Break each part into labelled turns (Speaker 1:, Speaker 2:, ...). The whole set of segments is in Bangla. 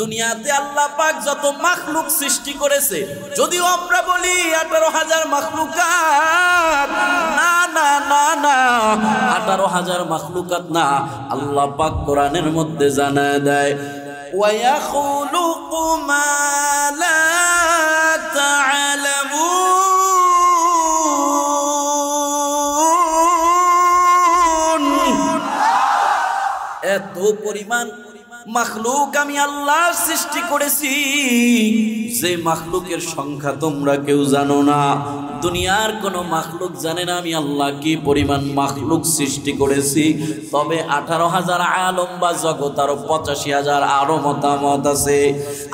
Speaker 1: দুনিয়াতে আল্লাহ পাক যত মাখলুক সৃষ্টি করেছে, যদিও আমরা বলি 18,000 মাখলুকাত, না না না না, 18,000 মাখলুকাত না। আল্লাহ পাক কোরআনের মধ্যে জানায় দেয়, ওয়ায়াখলুকু মা লা তা'লামুন। এত পরিমাণ মাখলুক আমি আল্লাহ সৃষ্টি করেছি, যে মাখলুকের সংখ্যা তোমরা কেউ জানো না। দুনিয়ার কোনো মাখলুক জানে না আমি আল্লাহ কি পরিমাণ মাখলুক সৃষ্টি করেছি। তবে 18,000 আলম বা জগৎ, আরো 85,000 আরো মতামত আছে।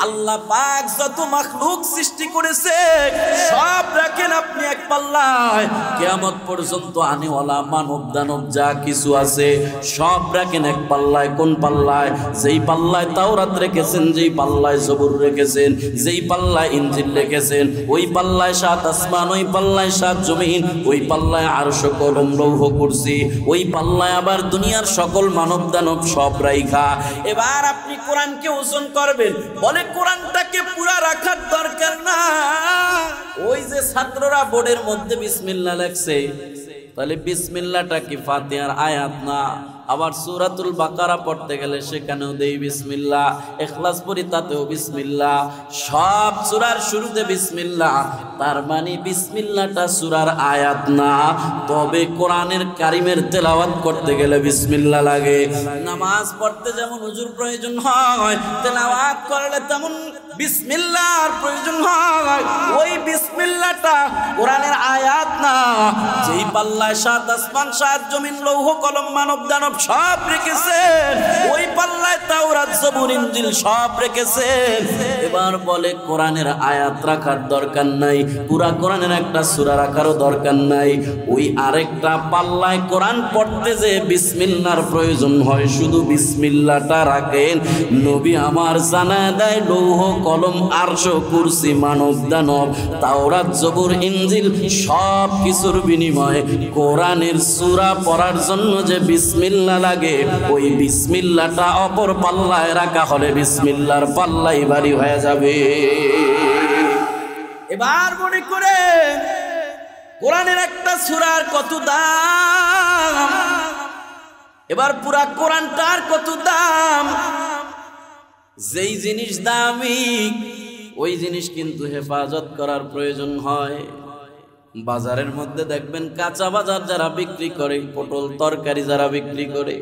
Speaker 1: আল্লাহ পাক যত মাখলুক সৃষ্টি করেছে সব রাখেন আপনি এক পাল্লায়। কিয়ামত পর্যন্ত আনেওয়ালা মানব দানব যা কিছু আছে সব রাখেন এক পাল্লায়। কোন পাল্লায়? যেই পাল্লায় তাওরাত রেখেছেন, যেই পাল্লায় জবুর রেখেছেন, যেই পাল্লায় ইনজিল রেখেছেন, ওই পাল্লায় 7 আসমান, ওই পাল্লায় 7 জমিন, ওই পাল্লায় আরশ, কলম, লৌহ, কুরসি, ওই পাল্লায় আবার দুনিয়ার সকল মানব দানব সব রাইখা। এবার আপনি কোরআনকে ওজন করবেন, বলে কোরআনটাকে পুরা রাখার দরকার না। ওই যে ছাত্ররা বোর্ডের মধ্যে বিসমিল্লাহ লেখছে, তাহলে বিসমিল্লাহটা কি ফাতিহার আয়াত না? আবার সূরাতুল বাকারা পড়তে গেলে সেখানেও দেই বিসমিল্লাহ, ইখলাস পড়ি তাতেও বিসমিল্লাহ, সব সূরার শুরুতে বিসমিল্লাহ। তার মানে বিসমিল্লাহটা সূরার আয়াত না। তবে কোরআনের কারিমের তেলাওয়াত করতে গেলে বিসমিল্লাহ লাগে। নামাজ পড়তে যেমন হুজুর প্রয়োজন হয়, তেলাওয়াত করলে তেমন বিসমিল্লাহর প্রয়োজন হয়। ওই বিসমিল্লাহটা কোরআনের আয়াত না। যেই পাল্লায় 7 আসমান, 7 জমিন, লৌহ, কলম, মানব দানব সব রেখেছেন, ওই পাল্লায় তাওরাত, জবুর, ইনজিল সব রেখেছেন। এবার বলে কোরআনের আয়াত রাখার দরকার নাই, পুরা কোরআনের একটা সূরা রাখারও দরকার নাই। ওই আরেকটা পাল্লায় কোরআন পড়তে যে বিসমিল্লাহর প্রয়োজন হয়, শুধু বিসমিল্লাহটা রাখেন। নবী আমার জানায় দেয় লৌহ, কলম, আরশ, কুরসি, মানব দানব, তাওরাত, জবুর, ইনজিল সব কিছুর বিনিময়ে কোরআনের সূরা পড়ার জন্য যে বিসমিল্লাহ লাগে, ওই বিসমিল্লাহটা অপর পাল্লায় রাখা হলে বিসমিল্লাহর পাল্লাই ভারী হয়ে যাবে। এবার মনে করে কোরআনের একটা সূরার কত দাম, এবার পুরা কোরআনটার কত দাম। যেই জিনিস দামি ওই জিনিস কিন্তু হেফাজত করার প্রয়োজন হয়। বাজারের মধ্যে দেখবেন কাঁচা বাজার যারা বিক্রি করে, পটল তরকারি যারা বিক্রি করে,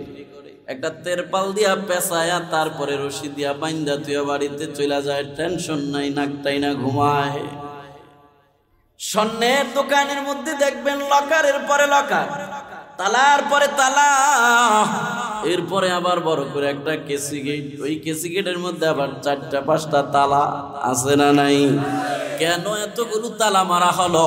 Speaker 1: একটা তেরপাল দিয়া পেঁচায়া তারপরে রশি দিয়া বাইন্দা তুই বাড়িতে চলে যায়, টেনশন নাই, নাকটাই না ঘুমায়। স্বর্ণের দোকানের মধ্যে দেখবেন লকারের পরে লকার, তালার পরে তালা, এরপরে আবার বড় করে একটা কেসি গেট, ওই কেসি গেটের মধ্যে আবার 4টা 5টা তালা আছে না নাই? কেন এতগুলো তালা মারা হলো?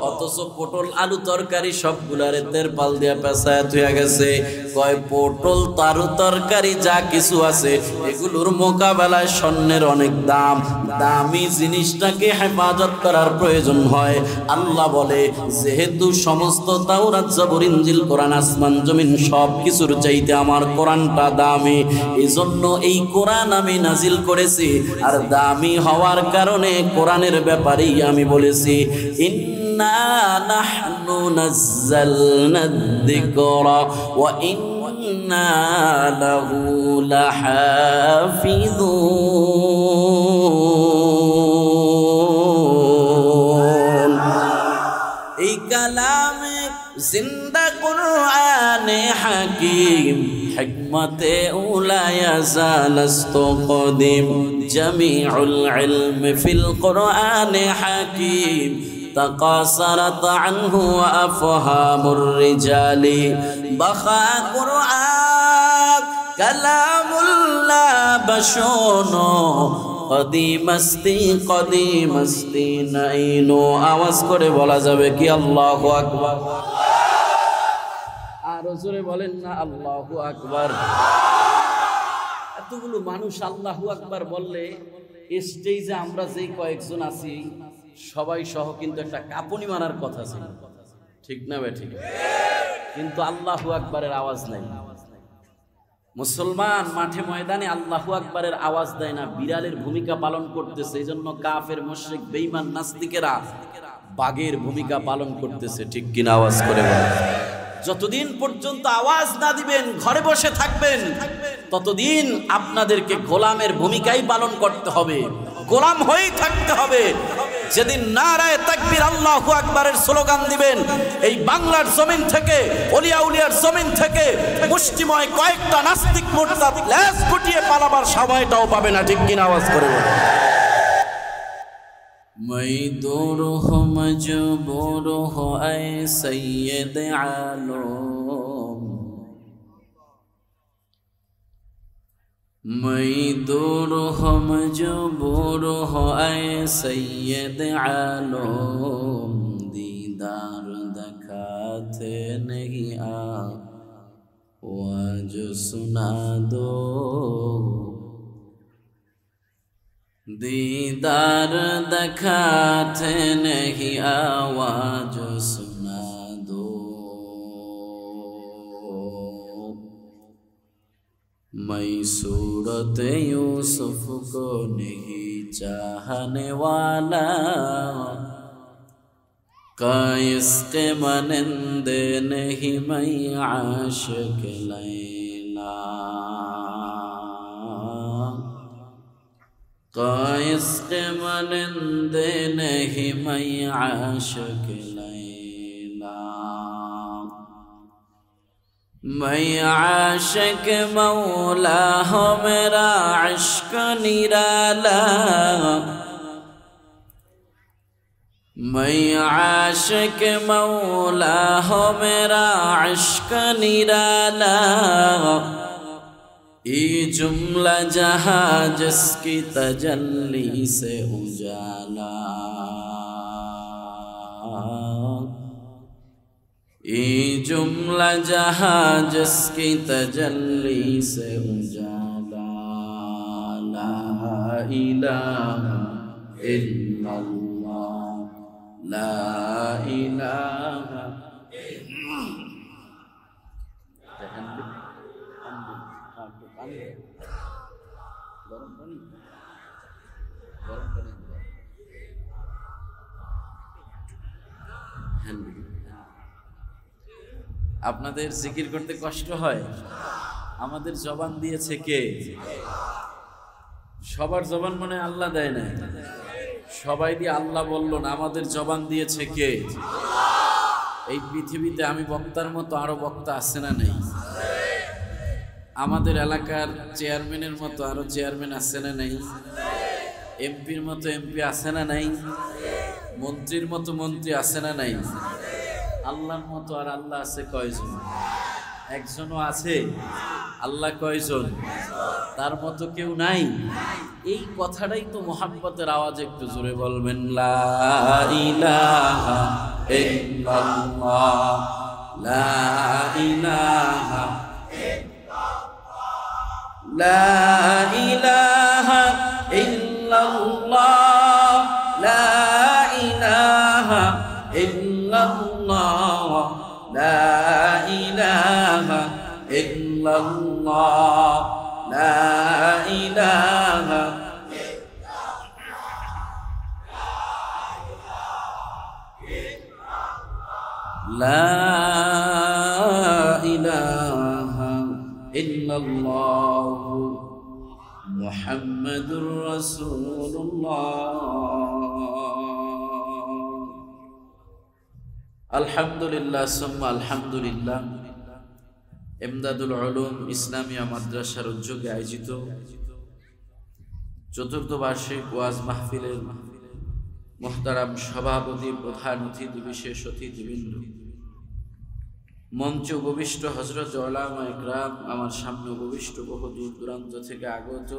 Speaker 1: অথচ পটল, আলু, তরকারি সবগুলারে তেরপাল দিয়া পেঁচায় থুয়া গেছে। কয় পটল, তারু, তরকারি যা কিছু আছে এগুলোর মোকাবেলায় স্বর্ণের অনেক দাম। দামি জিনিসটাকে হেফাজত করার প্রয়োজন হয়। আল্লাহ বলে যেহেতু সমস্ত তাওরাত, জবুর, ইনজিল, কোরআন, আসমান জমিন সব কিছুর চাইতে আমার কোরআনটা দামি, এজন্য এই কোরআন আমি নাজিল করেছি। আর দামি হওয়ার কারণে কোরআনের ব্যাপারেই আমি বলেছি, ইন্না নাহনু নাযালনা যিকরা ওয়া ইন্না লাহু লাহাফিযুন। এই কালামে জিন্দা কুরআনে হাকিম, হিকমতে উলা ইয়াজালাস্তু কদিম, জামিউল ইলম ফিল কুরআনে হাকিম, তাকাসারাত আনহু আফহামুর রিজালি, বাখা কুরআন কালামুল্লাহ বাশুনো, কদিমাস্তি নাইনো। আওয়াজ করে বলা যাবে কি আল্লাহু আকবার? আর জোরে বলেন না আল্লাহু আকবার। এতগুলো মানুষ আল্লাহু আকবার বললে স্টেজে আমরা যেই কয়েকজন আছি সবাই সহ কিন্তু একটা কাঁপুনি মারার কথা ছিল, ঠিক না বে? ঠিক। কিন্তু আল্লাহু আকবারের আওয়াজ নাই। মুসলমান মাঠে ময়দানে আল্লাহু আকবারের আওয়াজ দেয় না, বিড়ালের ভূমিকা পালন করতেছে। এই জন্য কাফের মুশরিক বেঈমান নাস্তিকেরা বাঘের ভূমিকা পালন করতেছে। ঠিক কিনা? আওয়াজ করে বলেন। যতদিন পর্যন্ত আওয়াজ না দিবেন, ঘরে বসে থাকবেন, ততদিন আপনাদেরকে গোলামের ভূমিকাই পালন করতে হবে, গোলাম হয়েই থাকতে হবে। যেদিন নারায়ে তাকবীর আল্লাহু আকবারের স্লোগান দিবেন, এই বাংলার জমিন থেকে, ওলিয়া উলিয়ার জমিন থেকে মুষ্টিময় কয়েকটা নাস্তিক মুরতাদ লেজ গুটিয়ে পালাবার সময়টাও পাবে না। ঠিক কিনা? আওয়াজ করে বলেন। मैं दूर हो मजबूर हो ऐ सैयद आलम, मैं दूर हो मजबूर हो ऐ सैयद आलम, दीदार दिखाते नहीं आवाज सुना दो, दीदार दिखाते नहीं आवाज सुना दो, मैं सूरत यूसुफ को नहीं चाहने वाला, का इश्क़ मनंदे नहीं मैं आशिक़ लैला, का इश्क़ मनंदे नहीं मैं आशिक़ लैला, मैं आशिक़ मौला हो मेरा इश्क़ निराला, मैं आशिक़ मौला हो मेरा इश्क़ निराला, ये जुमला जहाँ जिसकी तजल्ली से उजाला, ये जुमला जहाँ जिसकी तजल्ली से उजाला, ला इलाहा इल्लल्लाह, ला इलाहा আপনাদের জিকির করতে কষ্ট হয়? আমাদের জবান দিয়েছে কে? সবার জবান মনে আল্লাহ দেয় না, সবাই দিয়ে আল্লাহ বলল না, আমাদের জবান দিয়েছে কে? এই পৃথিবীতে আমি বক্তার মতো আরো বক্তা আছে না নেই? আমাদের এলাকার চেয়ারম্যানের মতো আরো চেয়ারম্যান আছে না নেই? এমপির মতো এমপি আছে না নাই? মন্ত্রীর মতো মন্ত্রী আছে না নাই? আল্লাহর মতো আর আল্লাহ আছে কয়জন? একজনও আছে। আল্লাহ কয়জন? তার মতো কেউ নাই। এই কথাটাই তো মোহাব্বতের আওয়াজ, একটু জোরে বলবেন, লা ইলাহা ইল্লাল্লাহ, লা ইলাহা লা ইলাহা ইল্লাল্লাহ, লা ইলাহা ইল্লাল্লাহ, লা ইলাহা ইল্লাল্লাহ, লা ইলাহা লা ইলাহা ইল্লাল্লাহ মুহাম্মাদুর রাসূলুল্লাহ। আলহামদুলিল্লাহ সুম্মা আলহামদুলিল্লাহ। ইমদাদুল উলুম ইসলামিয়া মাদ্রাসার উদ্যোগে আয়োজিত চতুর্থ বার্ষিক ওয়াজ মাহফিলের মুহতারাম সভাপতি, প্রধান অতিথি, বিশেষ অতিথিবৃন্দ, মঞ্চে উপবিষ্ট হযরত উলামা ইকরাম, আমার সামনে উপবিষ্ট বহু দূর দূরান্ত থেকে আগত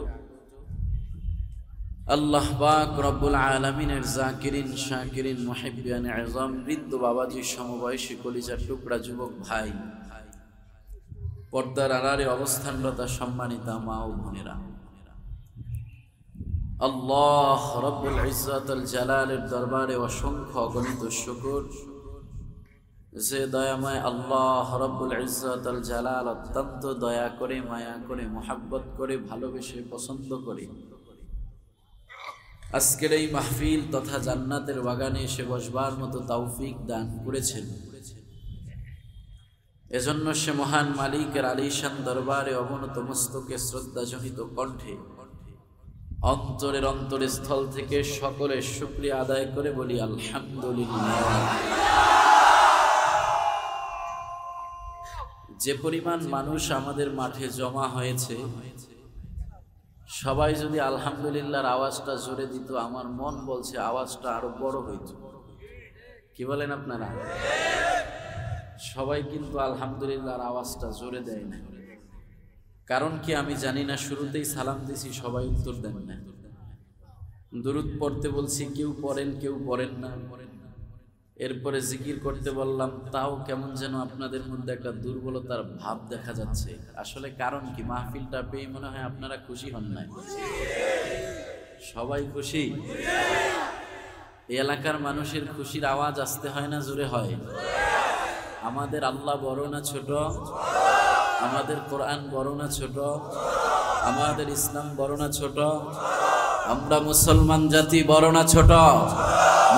Speaker 1: আল্লাহ পাক রব্বুল আলামিনের জাকিরিন, শাকিরিন, মুহিব্বিয়ান আযম, বৃদ্ধ বাবাজি, সমবয়সী কলিজার টুকরা যুবক ভাই, পর্দার আড়ালে অবস্থানরত সম্মানিতা মা ও বোনেরা, আল্লাহ রব্বুল ইজ্জতুল জালালের দরবারে অসংখ্য অগণিত শুকর যে দয়াময় আল্লাহ রব্বুল ইজ্জত আল জালাল অত্যন্ত দয়া করে, মায়া করে, মোহাব্বত করে, ভালোবেসে, পছন্দ করে আজকের এই মাহফিল তথা জান্নাতের বাগানে এসে বসবার মতো তৌফিক দান করেছেন। এজন্য সে মহান মালিকের আলিশান দরবারে অবনত মস্তকে শ্রদ্ধাজনিত কণ্ঠে অন্তরের অন্তরস্থল থেকে সকলের শুকরিয়া আদায় করে বলি আলহামদুলিল্লাহ। যে পরিমাণ মানুষ আমাদের মাঠে জমা হয়েছে, সবাই যদি আলহামদুলিল্লাহর আওয়াজটা জোরে দিত, আমার মন বলছে আওয়াজটা আরো বড় হইত। কি বলেন আপনারা? সবাই কিন্তু আলহামদুলিল্লাহর আওয়াজটা জোরে দেয় না। কারণ কি আমি জানি না। শুরুতেই সালাম দিছি, সবাই উত্তর দেন না। দুরূদ পড়তে বলছি, কেউ পড়েন কেউ পড়েন না। এরপরে জিকির করতে বললাম, তাও কেমন যেন আপনাদের মধ্যে একটা দুর্বলতার ভাব দেখা যাচ্ছে। আসলে কারণ কি? মাহফিলটা পেয়ে মনে হয় আপনারা খুশি হন না। সবাই খুশি? এই এলাকার মানুষের খুশির আওয়াজ আসতে হয় না জোরে হয়? আমাদের আল্লাহ বড় না ছোট? আমাদের কোরআন বড় না ছোট? আমাদের ইসলাম বড় না ছোট? আমরা মুসলমান জাতি বড় না ছোট?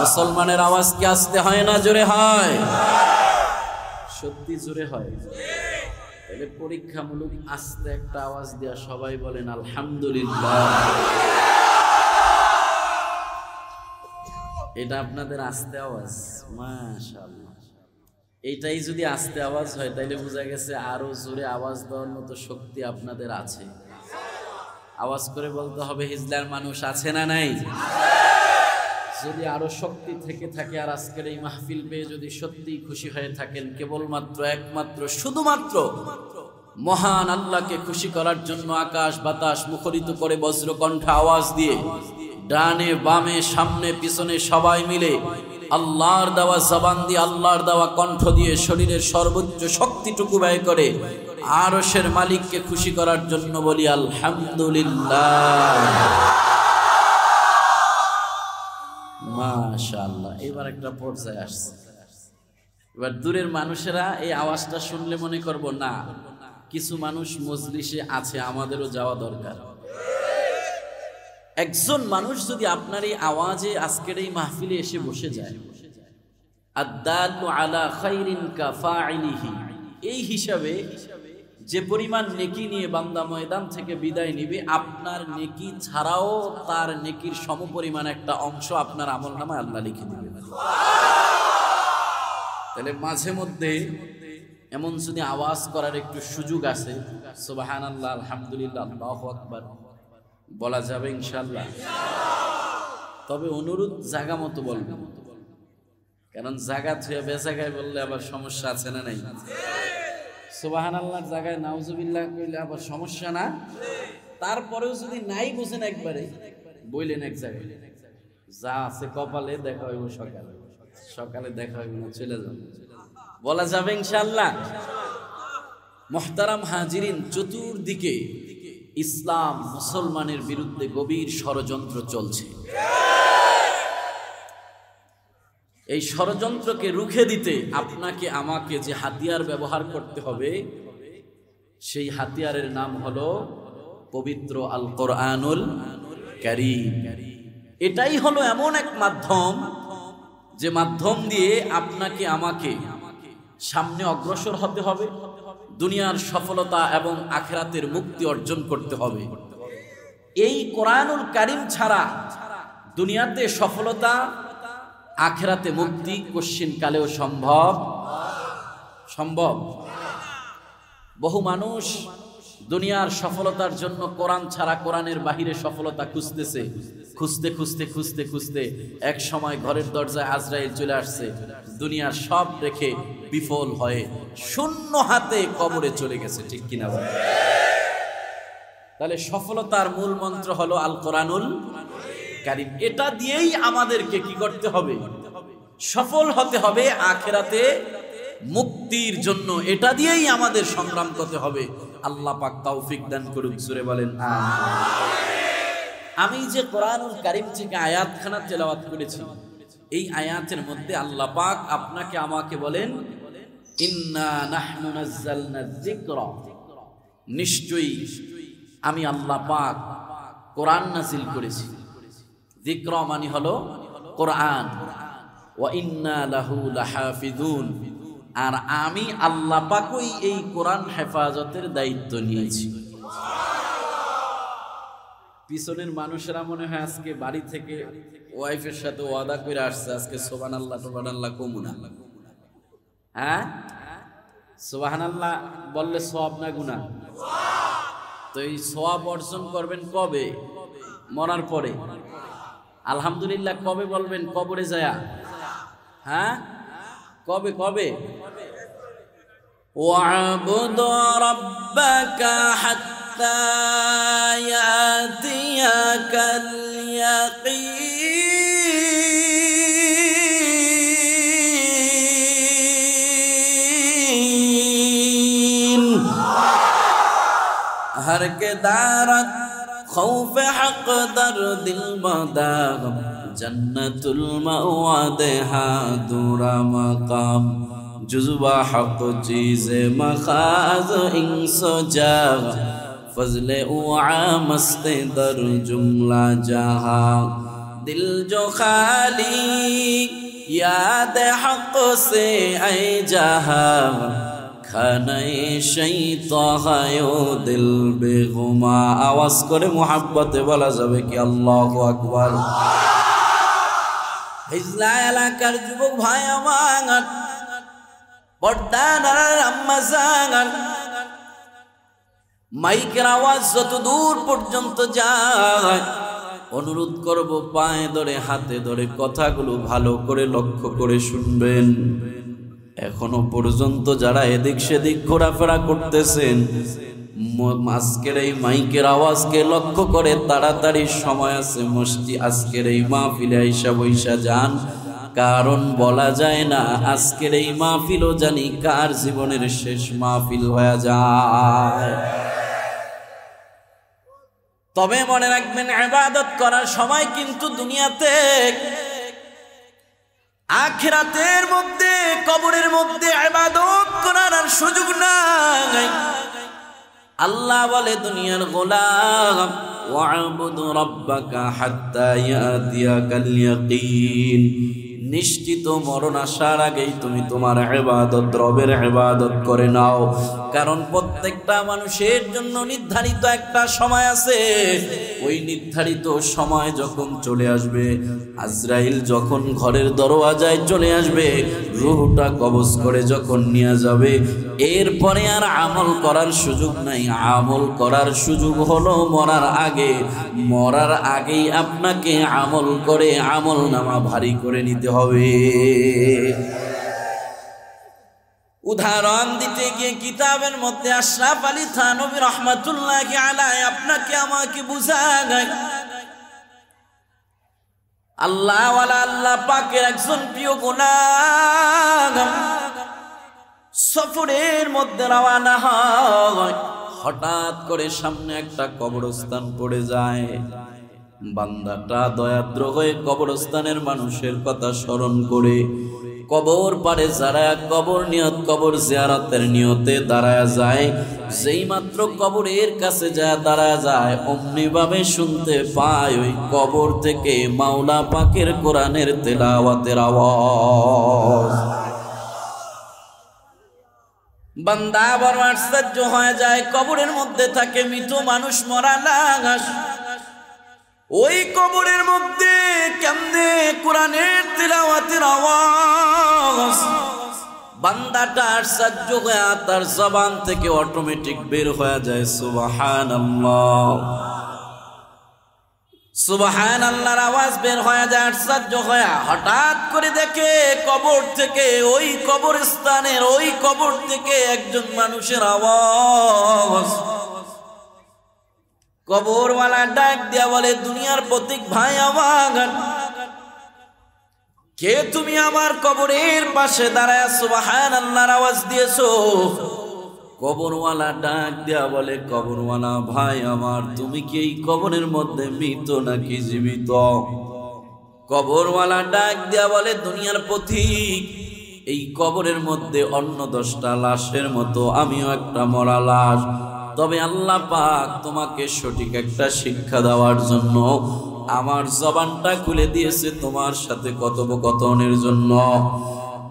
Speaker 1: মুসলমানের আওয়াজ কি আসতে হয় না জোরে হয়? সত্যি জোরে হয়। তাহলে পরীক্ষামূলক আস্তে একটা আওয়াজ দেয়া সবাই বলেন আলহামদুলিল্লাহ। এটা আপনাদের আস্তে আওয়াজ, মাশাআল্লাহ। এইটাই যদি আস্তে আওয়াজ হয় তাইলে বোঝা গেছে আরো জোরে আওয়াজ দেওয়ার মতো শক্তি আপনাদের আছে। আওয়াজ করে বলতে হবে, হিজলার মানুষ আছে না নাই? যদি আরো শক্তি থেকে থাকে আর আজকের এই মাহফিল পেয়ে যদি সত্যি খুশি হয়ে থাকেন, কেবলমাত্র একমাত্র শুধুমাত্র মহান আল্লাহকে খুশি করার জন্য আকাশ বাতাস মুখরিত করে বজ্রকণ্ঠ আওয়াজ দিয়ে ডানে বামে সামনে পিছনে সবাই মিলে আল্লাহর দেওয়া জবান দিয়ে, আল্লাহর দেওয়া কণ্ঠ দিয়ে, শরীরের সর্বোচ্চ শক্তিটুকু ব্যয় করে আরশের মালিককে খুশি করার জন্য বলি আলহামদুলিল্লাহ। মাশাআল্লাহ। এবার একটা পর্যায়ে আসছে। এবার দূরের মানুষেরা এই আওয়াজটা শুনলে মনে করব না, কিছু মানুষ মজলিসে আছে, আমাদেরও যাওয়া দরকার। একজন মানুষ যদি আপনার এই আওয়াজে আজকের এই মাহফিলে এসে বসে যায়, আদাল্লু আলা খাইরিন কাফাইলিহি, এই হিসাবে যে পরিমাণ নেকি নিয়ে বান্দা ময়দান থেকে বিদায় নিবে, আপনার নেকি ছাড়াও তার নেকির সমপরিমাণ একটা অংশ আপনার আমলনামায় আল্লাহ লিখে দিবেন। তাহলে মাঝে মধ্যে এমন যদি আওয়াজ করার একটু সুযোগ আছে, সুবহানাল্লাহ, আলহামদুলিল্লাহ, আল্লাহু আকবার বলা যাবে ইনশাআল্লাহ। তবে অনুরোধ জায়গা মতো বলবেন, কারণ জায়গা ছুঁয়ে বেজায়গায় বললে আবার সমস্যা আছে না নাই? সুবহানাল্লাহর জায়গায় নাউজুবিল্লাহ কইলে আবার সমস্যা না? তারপরেও যদি নাই বুঝেন একবারে বইলেন এক জায়গায়, যা আছে কপালে দেখা হইব সকালে, সকালে দেখা হইব না, চলে যাবে, বলা যাবে ইনশাআল্লাহ। মুহতারাম হাজিরিন, চতুর্দিকে ইসলাম মুসলমানের বিরুদ্ধে গভীর ষড়যন্ত্র চলছে। এই ষড়যন্ত্রকে রুখে দিতে আপনাকে আমাকে যে হাতিয়ার ব্যবহার করতে হবে, সেই হাতিয়ারের নাম হলো পবিত্র আল কোরআনুল কারীম। এটাই হলো এমন এক মাধ্যম, যে মাধ্যম দিয়ে আপনাকে আমাকে সামনে অগ্রসর হতে হবে, দুনিয়ার সফলতা এবং আখিরাতের মুক্তি অর্জন করতে হবে। এই কোরআনুল কারীম ছাড়া দুনিয়াতে সফলতা, আখিরাতে মুক্তি কোশ্চিন কালেও সম্ভব। বহু মানুষ দুনিয়ার সফলতার জন্য কোরআন ছাড়া, কোরআনের বাহিরে সফলতা খুঁজতেছে। খুঁজতে খুঁজতে খুঁজতে খুঁজতে এক সময় ঘরের দরজায় আজরাইল চলে আসছে, দুনিয়ার সব রেখে বিফল হয়ে শূন্য হাতে কবরে চলে গেছে। ঠিক কিনা বলেন? তাহলে সফলতার মূল মন্ত্র হলো আল কোরআনুল কারীম। এটা দিয়েই আমাদেরকে কি করতে হবে? সফল হতে হবে আখিরাতে মুক্তির জন্য। এটা দিয়েই আমাদের সংগ্রাম করতে হবে। আল্লাহ পাক তৌফিক দান করুন, জোরে বলেন আমিন। আমি যে কোরআনুল কারীম থেকে আয়াতখানা তেলাওয়াত করেছি, এই আয়াতের মধ্যে আল্লাহ পাক আপনাকে আমাকে বলেন ইন্না নাহনু নাযালনা যিকরা, নিশ্চয়ই আমি আল্লাহ পাক কোরআন নাযিল করেছি। যিকরা মানে হলো কোরআন। ওয়া ইন্না লাহু লাহাফিজুন, আর আমি আল্লাহ পাকই এই কোরআন হেফাজতের দায়িত্ব নিয়েছি। পিছনের মানুষেরা মনে হয় আজকে বাড়ি থেকে ওয়াইফের সাথে ওয়াদা করে আসছে আজকে সুবহানাল্লাহ সুবহানাল্লাহ কমুনা। হ্যাঁ, সুবহানাল্লাহ বললে সওয়াব না গুনাহ? তো এই সওয়াব অর্জন করবেন কবে? মরার পরে। আলহামদুলিল্লাহ কবে বলবেন? কবরে যায়া। হ্যাঁ, কবে কবে? ওয়া'বুদ রাব্বাকা হাত্তা ইয়াতিয়াকাল ইয়াকিন, हर के दारत खौफ हक दर दिल मदाग, जन्नतुल मवाद हा दूरा मकाम, जुज़्बा हक चीज़ मखाज इंसो जाग, फजले उआ मस्त दर जुमला जहा, दिल जो खाली याद हक से ऐ जहा, খানায়ে শাইতাহায়ো দিল বেগুমা। আওয়াজ করে মুহাব্বতে বলা যাবে কি আল্লাহু আকবার। হিজলা এলাকার যুবক ভাই আমার, পর্দার আম্মা জান, মাইকের আওয়াজ যত দূর পর্যন্ত যায় অনুরোধ করব পায়ে ধরে হাতে ধরে কথাগুলো ভালো করে লক্ষ্য করে শুনবেন। এখনো পর্যন্ত যারা এদিক সেদিক ঘোরাফেরা করতেছেন, আজকের এই মাইকের আওয়াজকে লক্ষ্য করে তাড়াতাড়ি সময় আছে মসজিদ আজকের এই মাহফিলে আইসা বইসা যান, কারণ বলা যায় না আজকের এই মাহফিলও জানি কার জীবনের শেষ মাহফিল হয়ে যায়। তবে মনে রাখবেন, ইবাদত করার সময় কিন্তু দুনিয়াতে, আখিরাতের মধ্যে, কবরের মধ্যে ইবাদত করার আর সুযোগ নাই। আল্লাহ বলে দুনিয়ার গোলাম, ওয়া'বুদ রাব্বাকা হাত্তা ইয়াতিয়াকাল ইয়াকিন, নিশ্চিত মরণ আসার আগেই তুমি তোমার ইবাদত, রবের ইবাদত করে নাও। কারণ প্রত্যেকটা মানুষের জন্য নির্ধারিত একটা সময় আছে। ওই নির্ধারিত সময় যখন চলে আসবে, আজরাইল যখন ঘরের দরওয়াজায় চলে আসবে, রূহটা কবজ করে যখন নিয়ে যাবে, এরপরে আর আমল করার সুযোগ নাই। আমল করার সুযোগ হলো মরার আগে। মরার আগেই আপনাকে আমল করে আমল নামা ভারী করে নিতে হবে। উদাহরণ দিতে গিয়ে কিতাবের মধ্যে আশরাফ আলী থানভী রাহমাতুল্লাহি আলাইহি আপনাকে আমাকে বুঝায়, আল্লাহ ওয়ালা আল্লাহ পাকের একজন প্রিয় গোলাম সফরের মধ্যে রওনা হয়। হঠাৎ করে সামনে একটা কবরস্থান পড়ে যায়। বান্দাটা দয়াদ্র হয়ে কবরস্থানের মানুষের কথা স্মরণ করে কবর পারে যারা কবর নিয়ত, কবর জিয়ারতের নিয়তে দাঁড়ায় যায়। যেই মাত্র কবরের কাছে যায় দাঁড়ায় যায়, অমনি ভাবে শুনতে পায় ওই কবর থেকে মাওলা পাকের কোরআনের তেলাওয়াতের আওয়াজ। বান্দা বড় আশ্চর্য হয়ে যায়। কবরের মধ্যে থাকে মৃত মানুষ, মরা লাশ। ওই কবরের মধ্যে কেমনে কোরআনের তিলাওয়াতের আওয়াজ। বান্দাটা আশ্চর্য হয়ে তার জবান থেকে অটোমেটিক বের হয়ে যায় সুবহানাল্লাহ, সুবহানাল্লাহর আওয়াজ বের হয়ে যায়। আশ্চর্য হয়ে হঠাৎ করে দেখে কবর থেকে, ওই কবরস্থানের ওই কবর থেকে একজন মানুষের আওয়াজ। কবরওয়ালা ডাক দিয়া বলে, দুনিয়ার প্রতীক ভাই আমার, কে তুমি আমার কবরের পাশে দাঁড়ায় সুবহানাল্লাহর আওয়াজ দিয়েছো? কবরওয়ালা ডাক দিয়া বলে, কবরওয়ালা ভাই আমার, তুমি কি এই কবরের মধ্যে মৃত নাকি জীবিত? কবরওয়ালা ডাক দিয়া বলে, দুনিয়ার পথিক, এই কবরের মধ্যে অন্য 10টা লাশের মতো আমিও একটা মরা লাশ। তবে আল্লাহ পাক তোমাকে সঠিক একটা শিক্ষা দেওয়ার জন্য আমার জবানটা খুলে দিয়েছে তোমার সাথে কথোপকথনের জন্য।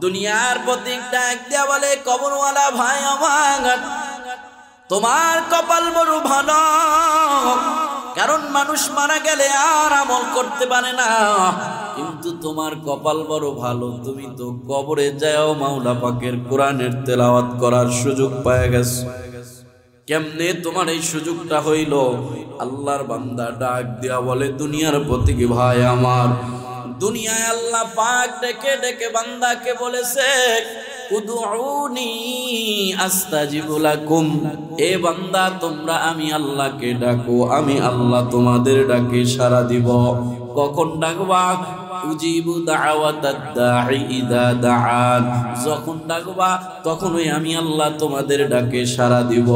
Speaker 1: দুনিয়ার প্রতি ডাক দেয়া বলে, কবরওয়ালা ভাই আমার, তোমার কপাল বড় ভালো, কারণ মানুষ মারা গেলে আর আমল করতে পারে না, কিন্তু তোমার কপাল বড় ভালো, তুমি তো কবরে যাও মাওলা পাকের কোরআনের তেলাওয়াত করার সুযোগ পেয়ে গেছো। কেমনে তোমার এই সুযোগটা হইল? আল্লাহর বান্দা ডাক দিয়া বলে, দুনিয়ার প্রতীক ভাই আমার, দুনিয়ায় আল্লাহ পাক ডেকে ডেকে বান্দাকে বলেছে, উদউনি আস্তাজিবু লাকুম, এ বান্দা তোমরা আমি আল্লাহকে ডাকো, আমি আল্লাহ তোমাদের ডাকে সাড়া দিব। কখন ডাকবা? উজিবু দাওয়াতাদ দাঈ ইযা দাআন, যখন ডাকবা তখনই আমি আল্লাহ তোমাদের ডাকে সাড়া দিব।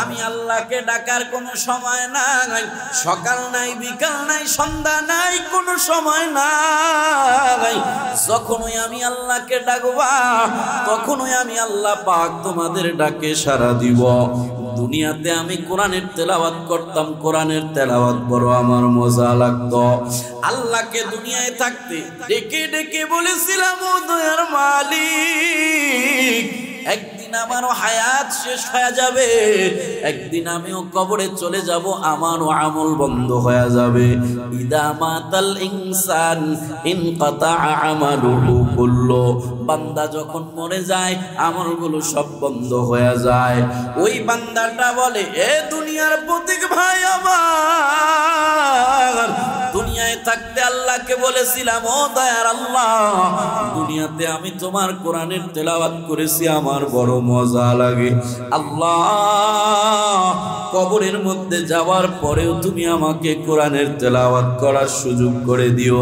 Speaker 1: আমি আল্লাহকে ডাকার কোনো সময় নাই, সকাল নাই, বিকাল নাই, সন্ধ্যা নাই, কোনো সময় নাই। যখনই আমি আল্লাহকে ডাকবা তখনই আমি আল্লাহ পাক তোমাদের ডাকে সাড়া দিব। দুনিয়াতে আমি কোরআনের তেলাওয়াত করতাম, কোরআনের তেলাওয়াত বড় আমার মজা লাগতো। আল্লাহকে দুনিয়ায় থাকতে ডেকে ডেকে বলেছিলাম, ও দয়ার মালিক, একদিন আমারও হায়াত শেষ হয়ে যাবে, একদিন আমিও কবরে চলে যাব, আমারও আমল বন্ধ হয়ে যাবে। ইদা মাতাল ইনসান ইনকাতা আমালুহু কুল্লু, বান্দা যখন মরে যায় আমলগুলো সব বন্ধ হয়ে যায়। ওই বান্দাটা বলে, এ দুনিয়ার প্রতীক ভাই আমার, দুনিয়ায় থাকতে আল্লাহকে বলেছিলাম, ও দয়ার আল্লাহ, দুনিয়াতে আমি তোমার কোরআনের তেলাওয়াত করেছি, আমার বড় মজা লাগে। আল্লাহ, কবরের মধ্যে যাওয়ার পরেও তুমি আমাকে কোরআনের তেলাওয়াত করার সুযোগ করে দিও।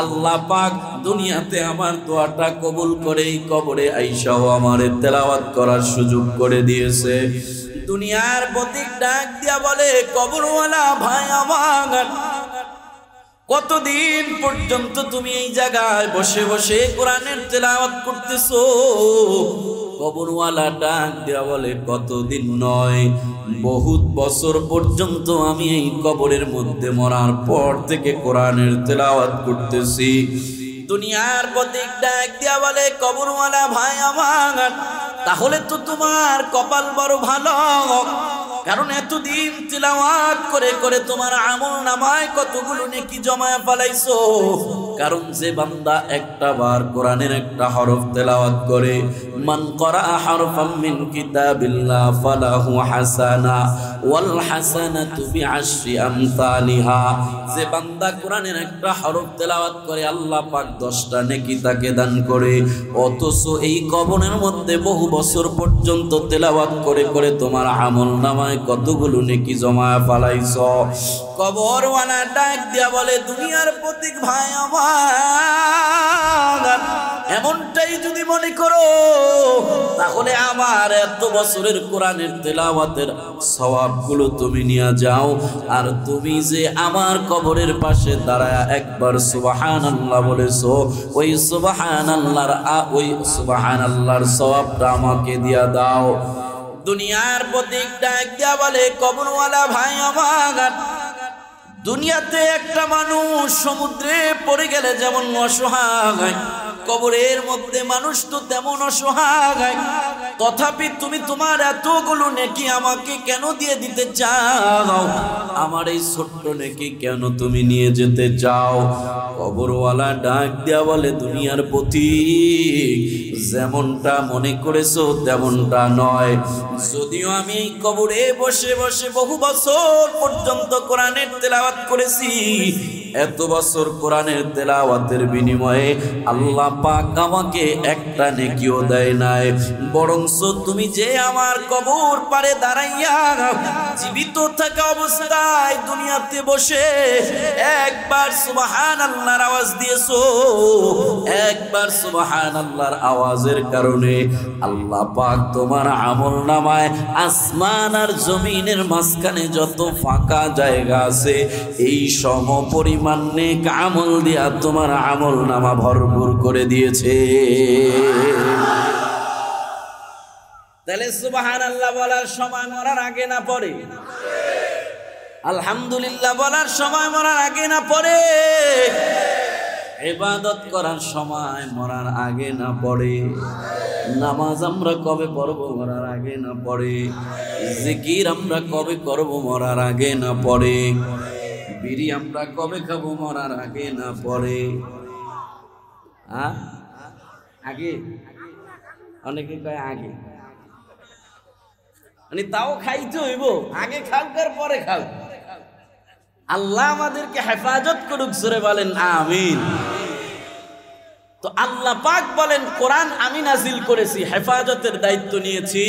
Speaker 1: আল্লাহ পাক দুনিয়াতে আমার দোয়াটা কবুল করে এই কবরে আইসাও আমার তেলাওয়াত করার সুযোগ করে দিয়েছে। দুনিয়ার প্রতীক ডাক দিয়া বলে, কবরওয়ালা ভাই আমার, কতদিন পর্যন্ত তুমি এই জায়গায় বসে বসে কোরআনের তেলাওয়াত করতেছো? কবরওয়ালা ডাক দিয়া বলে, কতদিন নয়, বহুত বছর পর্যন্ত আমি এই কবরের মধ্যে মরার পর থেকে কোরআনের তেলাওয়াত করতেছি। দুনিয়ার প্রতীক ডাক দিয়া বলে, কবরওয়ালা ভাই আমার, তাহলে তো তোমার কপাল বড় ভালো, কারণ এতদিন তিলাওয়াত করে করে তোমার আমল নামায় কতগুলো নেকি জমায়া ফেলাইছো। কারণ যে বান্দা একটা বার কোরআনের একটা হরফ তেলাওয়াত করে, মান করা হারফাম মিন কিতাবিল্লাহ ফালাহু হাসানা ওয়াল হাসানাতু বিআশরি আমসালিহা, যে বান্দা কোরআনের একটা হরফ তেলাওয়াত করে আল্লাহ পাক 10টা নেকি তাকে দান করে। অথচ এই কবরের মধ্যে বহু বছর পর্যন্ত তেলাওয়াত করে করে তোমার আমল নামায় কতগুলো নেকি জমায়া ফেলাইছো। কবরওয়ালা ডাক দিয়া বলে, দুনিয়ার প্রতীক ভাই আমার, এমনটাই যদি মনে করো তাহলে আমার এত বছরের কোরআনের তেলাওয়াতের সওয়াবগুলো তুমি নিয়ে যাও, আর তুমি যে আমার কবরের পাশে দাঁড়ায়া একবার সুবহানাল্লাহ বলেছো, ওই সুবহানাল্লাহর সওয়াবটা আমাকে দিয়া দাও। দুনিয়ার প্রতীক ডাক দিয়া বলে, কবরওয়ালা ভাই আমার, দুনিয়াতে একটা মানুষ সমুদ্রে পড়ে গেলে যেমন অসহায়, কবরের মধ্যে মানুষ তো তেমন অসহায়, তথাপি তুমি তোমার এতগুলো নেকি আমাকে কেন দিয়ে দিতে চাও? আমার এই ছোট্ট নেকি কেন তুমি নিয়ে যেতে চাও? কবরওয়ালা ডাক দিয়া বলে, দুনিয়ার প্রতীক, যেমনটা মনে করেছো তেমনটা নয়। যদিও আমি এই কবরে বসে বসে বহু বছর পর্যন্ত কোরআনের তেলাওয়াত করেছি, এত বছর কোরআনের তেলাওয়াতের বিনিময়ে আল্লাহ পাক আমাকে একটা নেকিও দেয় নাই, বরঞ্চ তুমি যে আমার কবর পারে দাঁড়াইয়া জীবিত থাকা অবস্থায় দুনিয়াতে বসে একবার সুবহানাল্লাহর আওয়াজ দিয়েছো, একবার সুবহানাল্লাহর আওয়াজের কারণে আল্লাহ পাক তোমার আমলনামায় আসমান আর জমিনের মাঝখানে যত ফাঁকা জায়গা আছে এই সম পরিমাণ নেক আমল দিয়া তোমার আমলনামা ভরপুর করে দিয়েছে। তাহলে সুবহানাল্লাহ বলার সময় মরার আগে না পরে? আলহামদুলিল্লাহ বলার সময় মরার আগে না পরে? ইবাদত করার সময় মরার আগে না পড়ে? নামাজ আমরা কবে পড়ব মরার আগে না পড়ে? জিকির আমরা কবে করব মরার আগে না পড়ে? বিড়ি আমরা কবে খাবো মরার আগে না পড়ে? আগে? অনেকে কয় আগে, মানে তাও খাইতে হইব, আগে খাও আর পরে খাও। আল্লাহ আমাদেরকে হেফাজত করুক, জোরে বলেন আমিন। তো আল্লাহ পাক বলেন কোরআন আমি নাজিল করেছি, হেফাজতের দায়িত্ব নিয়েছি।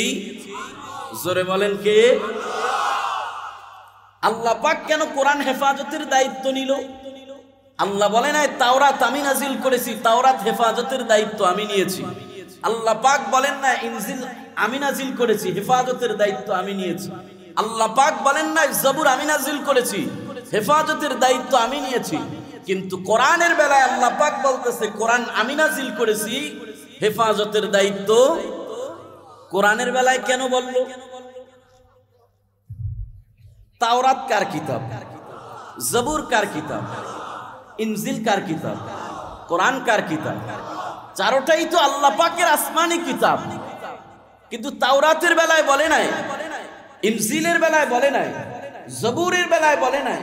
Speaker 1: জোরে বলেন কে? আল্লাহ পাক কেন কোরআন হেফাজতের দায়িত্ব নিল? আল্লাহ বলে নাই তাওরাত আমি নাজিল করেছি, তাওরাত হেফাজতের দায়িত্ব আমি নিয়েছি। আল্লাহ পাক বলেন না ইনজিল আমি নাজিল করেছি, হেফাজতের দায়িত্ব আমি নিয়েছি। আল্লাহ পাক বলেন না জবুর আমি নাজিল করেছি, হেফাজতের দায়িত্ব আমি নিয়েছি। কিন্তু কোরআনের বেলায় আল্লাহ পাক বলতেছে কোরআন আমি নাজিল করেছি, হেফাজতের দায়িত্ব। কোরআনের বেলায় কেন বলল? তাওরাত কার কিতাব? জবুর কার কিতাব? ইনজিল কার কিতাব? কোরআন কার কিতাব? চারোটাই তো আল্লাহ পাকের আসমানি কিতাব। কিন্তু তাওরাতের বেলায় বলে নাই, ইনজিলের বেলায় বলে নাই, জবুরের বেলায় বলে নাই।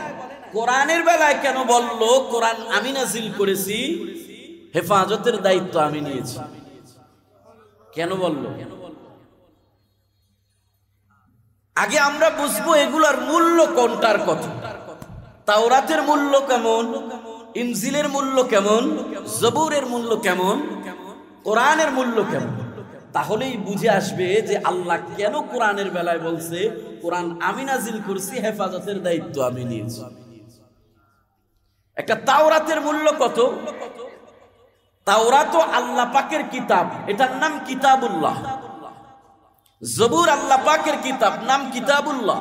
Speaker 1: কোরআনের বেলায় কেন বললো কোরআন আমি নাজিল করেছি, হেফাজতের দায়িত্ব আমি নিয়েছি? কেন বললো? আগে আমরা বুঝবো এগুলার মূল্য কোনটার কথা। তাওরাতের মূল্য কেমন, ইনজিলের মূল্য কেমন, জবুরের মূল্য কেমন, কোরআনের মূল্য কেমন। তাহলেই বুঝে আসবে যে আল্লাহ কেন কোরআনের বেলায় বলছে কোরআন আমি নাজিল করছি, হেফাজতের দায়িত্ব আমি নিয়েছি। একটা তাওরাতের মূল্য কত? তাওরাত আল্লাহ পাকের কিতাব, এটার নাম কিতাবুল্লাহ। জবুর আল্লাহ পাকের কিতাব, নাম কিতাবুল্লাহ।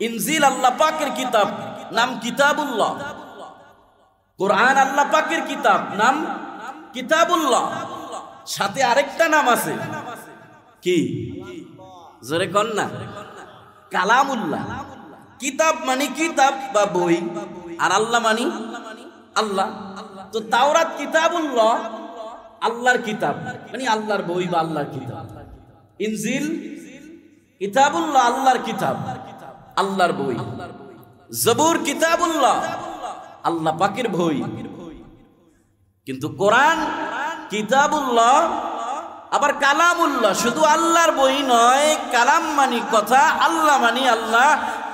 Speaker 1: ইনজিল আল্লাহ পাকের কিতাব, নাম কিতাবুল্লাহ। কোরআন আল্লাহ পাকের কিতাব, নাম কিতাবুল্লাহ। সাথে আরেকটা নাম আছে, কি? জোরে কন না? কালামুল্লাহ। কিতাব মানে কিতাব বা বই, আর আল্লাহ মানে আল্লাহ। তো তাওরাত কিতাবুল্লাহ, আল্লাহর কিতাব, মানে আল্লাহর বই বা আল্লাহর কিতাব। ইনজিল কিতাবুল্লাহ, আল্লাহর কিতাব, আল্লাহর বই। জবুর কিতাবুল্লাহ, আল্লাহ পাকের বই। কিন্তু কোরআন কিতাবুল্লাহ আবার কালামুল্লাহ, শুধু আল্লাহর বই নয়। কালাম মানি কথা, আল্লাহ মানি আল্লাহ।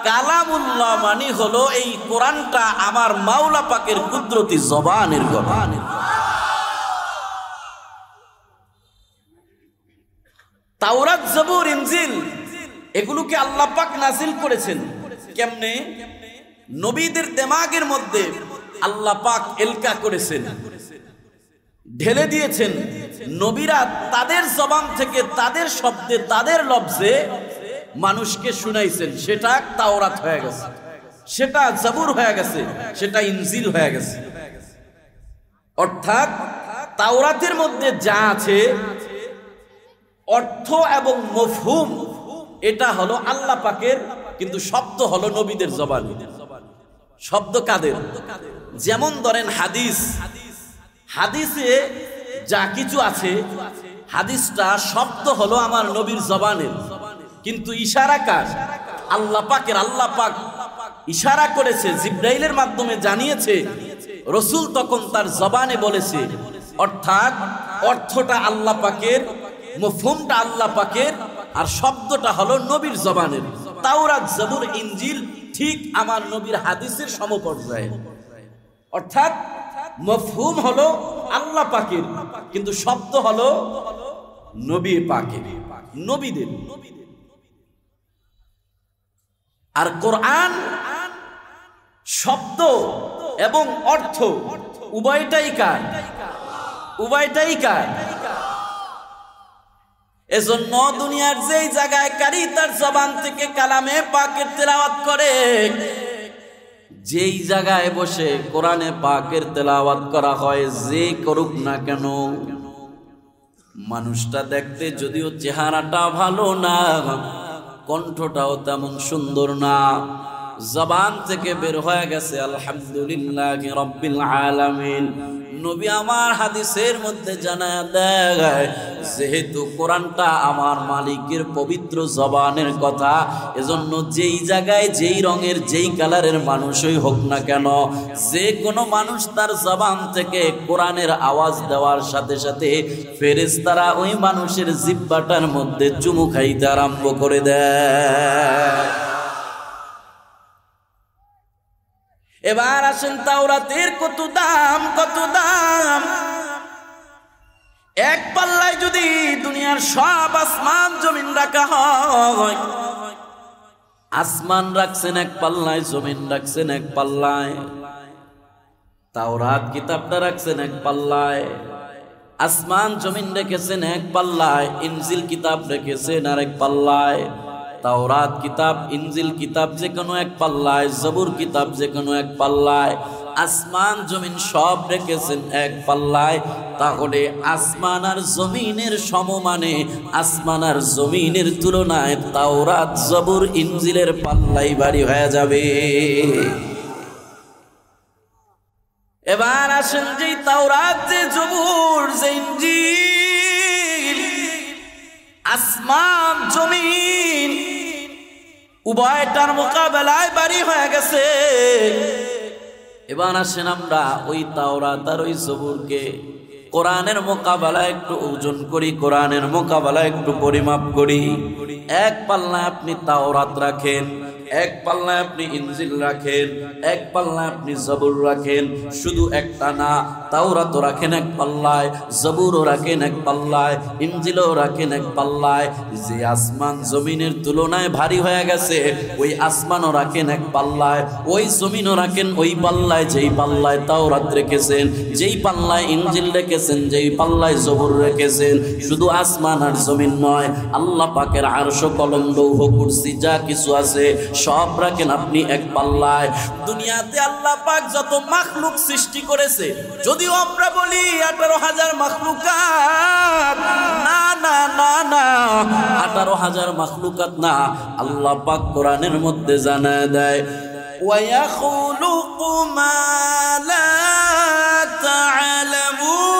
Speaker 1: কালামুল্লাহ মানি হলো এই কোরআনটা আমার মাওলা পাকের কুদরতি জবানের কথা। তাওরাত, জবুর, ইনজিল এগুলোকে আল্লাহ পাক নাজিল করেছেন কেমনে? নবীদের দিমাগের মধ্যে আল্লাহ পাক এলকা করেছেন, ঢেলে দিয়েছেন। নবীরা তাদের জবান থেকে, তাদের শব্দে, তাদের লফজে মানুষকে শুনাইছেন। সেটা তাওরাত হয়ে গেছে, সেটা জবুর হয়ে গেছে, সেটা ইনজিল হয়ে গেছে। অর্থাৎ তাওরাতের মধ্যে যা আছে অর্থ এবং মফহুম, এটা হলো আল্লাহ পাকের, কিন্তু শব্দ হলো নবীদের জবান। শব্দ কাদের? যেমন ধরেন হাদিস, হাদিসে যা কিছু আছে, হাদিসটা শব্দ হলো আমার নবীর জবানের, কিন্তু ইশারা কার? আল্লাহ পাকের। আল্লাহ পাক ইশারা করেছে, জিব্রাইলের মাধ্যমে জানিয়েছে, রসুল তখন তার জবানে বলেছে। অর্থাৎ অর্থটা আল্লাহ পাকের, মফহুমটা আল্লাহ পাকের, আর শব্দটা হলো নবীর জবানের। তাওরাত, জবুর, ইনজিল ঠিক আমার নবীর হাদিসের সমপর্যায়ে। অর্থাৎ মফহুম হলো আল্লাহ পাকের, কিন্তু শব্দ হলো নবী পাকের। নবীদের। আর কোরআন শব্দ এবং অর্থ উভয়টাই কার? উভয়টাই কার? এজন্য দুনিয়ার যেই জায়গায় কারি তার জবান থেকে কালামে পাকের তেলাওয়াত করে, যেই জায়গায় বসে কোরআনে পাকের তেলাওয়াত করা হয়, যে করুক না কেন, মানুষটা দেখতে যদিও চেহারাটা ভালো না, কণ্ঠটাও তেমন সুন্দর না, জবান থেকে বের হয়ে গেছে আলহামদুলিল্লাহি রাব্বিল আলামিন। নবী আমার হাদিসের মধ্যে জানায় দেয়, যেহেতু কোরআনটা আমার মালিকের পবিত্র জবানের কথা, এজন্য যেই জায়গায় যেই রঙের যেই কালারের মানুষই হোক না কেন, যে কোনো মানুষ তার জবান থেকে কোরআনের আওয়াজ দেওয়ার সাথে সাথে ফেরেশতারা ওই মানুষের জিহ্বাটার মধ্যে চুমু খাইতে আরম্ভ করে দেয়। এবার আসেন তাওরাতের কত দাম, কত দাম। এক পাল্লায় যদি দুনিয়ার সব আসমান জমিন রাখা হয়, আসমান রাখছেন এক পাল্লায়, জমিন রাখছেন এক পাল্লায়, তাওরাত কিতাবটা রাখছেন এক পাল্লায়, আসমান জমিন রেখেছেন এক পাল্লায়, ইনজিল কিতাব রেখেছেন আর এক পাল্লায়, তাওরাত কিতাব ইনজিল কিতাব যে কোনো এক পাল্লায়, জবুর কিতাব যে কোনো এক পাল্লায়, আসমান জমিন সব রেখেছেন এক পাল্লায়। তাহলে আসমান আর জমিনের সমমানে, আসমান আর জমিনের তুলনায় তাওরাত জবুর ইনজিলের পাল্লাই ভারী হয়ে যাবে। এবার আসেন যে তাওরাত, যে জবুর, যে ইনজিল, আসমান জমিন উভয়টার মোকাবেলায় ভারী হয়ে গেছে। এবার আসেন আমরা ওই তাওরাত আর ওই জবুরকে কোরআনের মোকাবেলায় একটু ওজন করি, কোরআনের মোকাবেলায় একটু পরিমাপ করি। এক পাল্লায় আপনি তাওরাত রাখেন, এক পাল্লায় আপনি ইনজিল রাখেন, এক পাল্লায় আপনি জবুর রাখেন। শুধু একটা না, তাওরাতও রাখেন এক পাল্লায়, জবুরও রাখেন এক পাল্লায়, ইনজিলও রাখেন এক পাল্লায়। যে আসমান জমিনের তুলনায় ভারী হয়ে গেছে, ওই আসমানও রাখেন এক পাল্লায়, ওই জমিনও রাখেন ওই পাল্লায়, যেই পাল্লায় তাওরাত রেখেছেন, যেই পাল্লায় ইনজিল রেখেছেন, যেই পাল্লায় জবুর রেখেছেন। শুধু আসমান আর জমিন নয়, আল্লাহ পাকের আরশ, কলম, লৌহ, কুরসি যা কিছু আছে সব রাখেন আপনি এক পাল্লায়। দুনিয়াতে আল্লাহ পাক যত মাখলুক সৃষ্টি করেছে, যদিও আমরা বলি 18,000 মাখলুকাত, না না না না, 18,000 মাখলুকাত না। আল্লাহ পাক কোরআনের মধ্যে জানায় দেয়, ওয়ায়াখলুকু মা লা তা'লামুন।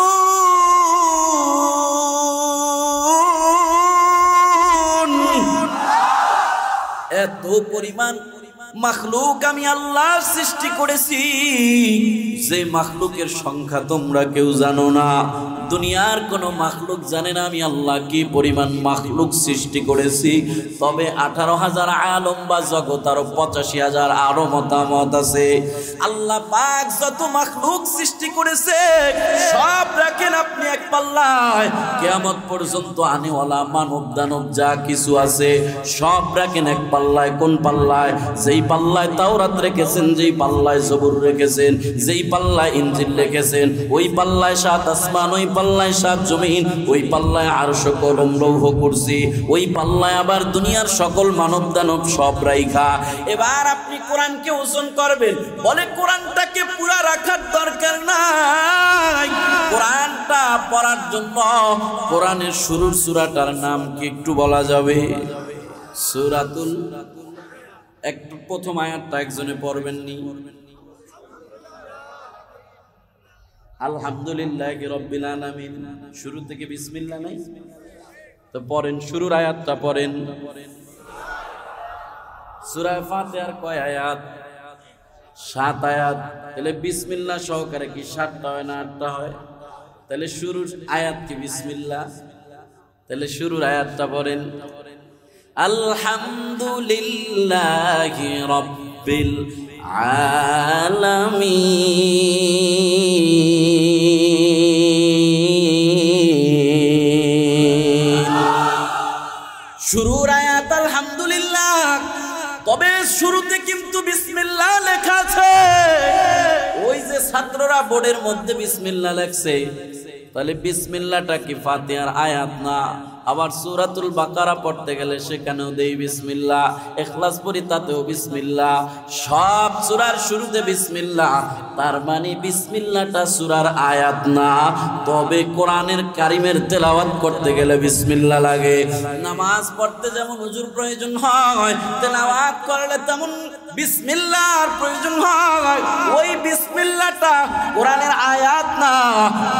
Speaker 1: এত পরিমাণ মাখলুক আমি আল্লাহ সৃষ্টি করেছি, যে মাখলুকের সংখ্যা তোমরা কেউ জানো না। দুনিয়ার কোনো মাখলুক জানে না আমি আল্লাহ কি পরিমাণ মাখলুক সৃষ্টি করেছি। তবে 18,000 আলম বা জগৎ, আরো 85,000 আরো মতামত আছে। আল্লাহ পাক যত মাখলুক সৃষ্টি করেছে সব রাখেন আপনি এক পাল্লায়। কিয়ামত পর্যন্ত আনেওয়ালা মানব দানব যা কিছু আছে সব রাখেন এক পাল্লায়। কোন পাল্লায়? যেই পাল্লায় তাওরাত রেখেছেন, যেই পাল্লায় জবুর রেখেছেন, যেই পাল্লায় ইনজিল রেখেছেন, ওই পাল্লায় 7 আসমান, ওই পাল্লায় 7 জমিন, ওই পাল্লায় আরশ, কলম, লৌহ, কুরসি, ওই পাল্লায় আবার দুনিয়ার সকল মানব দানব সব রাইখা। এবার আপনি কোরআনকে ওজন করবেন, বলে কোরআনটাকে পুরা রাখার দরকার নাই। কোরআনটা পড়ার জন্য কোরআনের শুরুর সূরাটার নাম কি একটু বলা যাবে? সূরাতুল, একটু প্রথম আয়াতটা একজনে পড়বেন নি? আলহামদুলিল্লাহি রাব্বিল আলামিন। শুরু থেকে বিসমিল্লাহ নাই তো পড়েন, শুরুর আয়াতটা পড়েন। সূরা ফাতিহার কয় আয়াত? 7 আয়াত। তাহলে বিসমিল্লাহ সহকারে কি 7টা হয় না 8টা হয়? তাহলে শুরুর আয়াত কি বিসমিল্লাহ? তাহলে শুরুর আয়াতটা পড়েন, আলহামদুলিল্লাহি রাব্বিল আলামিন। ছাত্ররা বোর্ডের মধ্যে বিসমিল্লাহ লেখছে, তাহলে বিসমিল্লাহটা কি ফাতিহার আয়াত না? আবার সূরাতুল বাকারা পড়তে গেলে সেখানেও দেই বিসমিল্লাহ, ইখলাস পড়ি তাতেও বিসমিল্লাহ, সব সূরার শুরুতে বিসমিল্লাহ। তার মানে বিসমিল্লাহটা সূরার আয়াত না, তবে কোরআনের কারিমের তেলাওয়াত করতে গেলে বিসমিল্লাহ লাগে। নামাজ পড়তে যেমন হুজুর প্রয়োজন হয়, তেলাওয়াত করলে তেমন বিসমিল্লাহর প্রয়োজন হয়। ওই বিসমিল্লাহটা কোরআনের আয়াত না।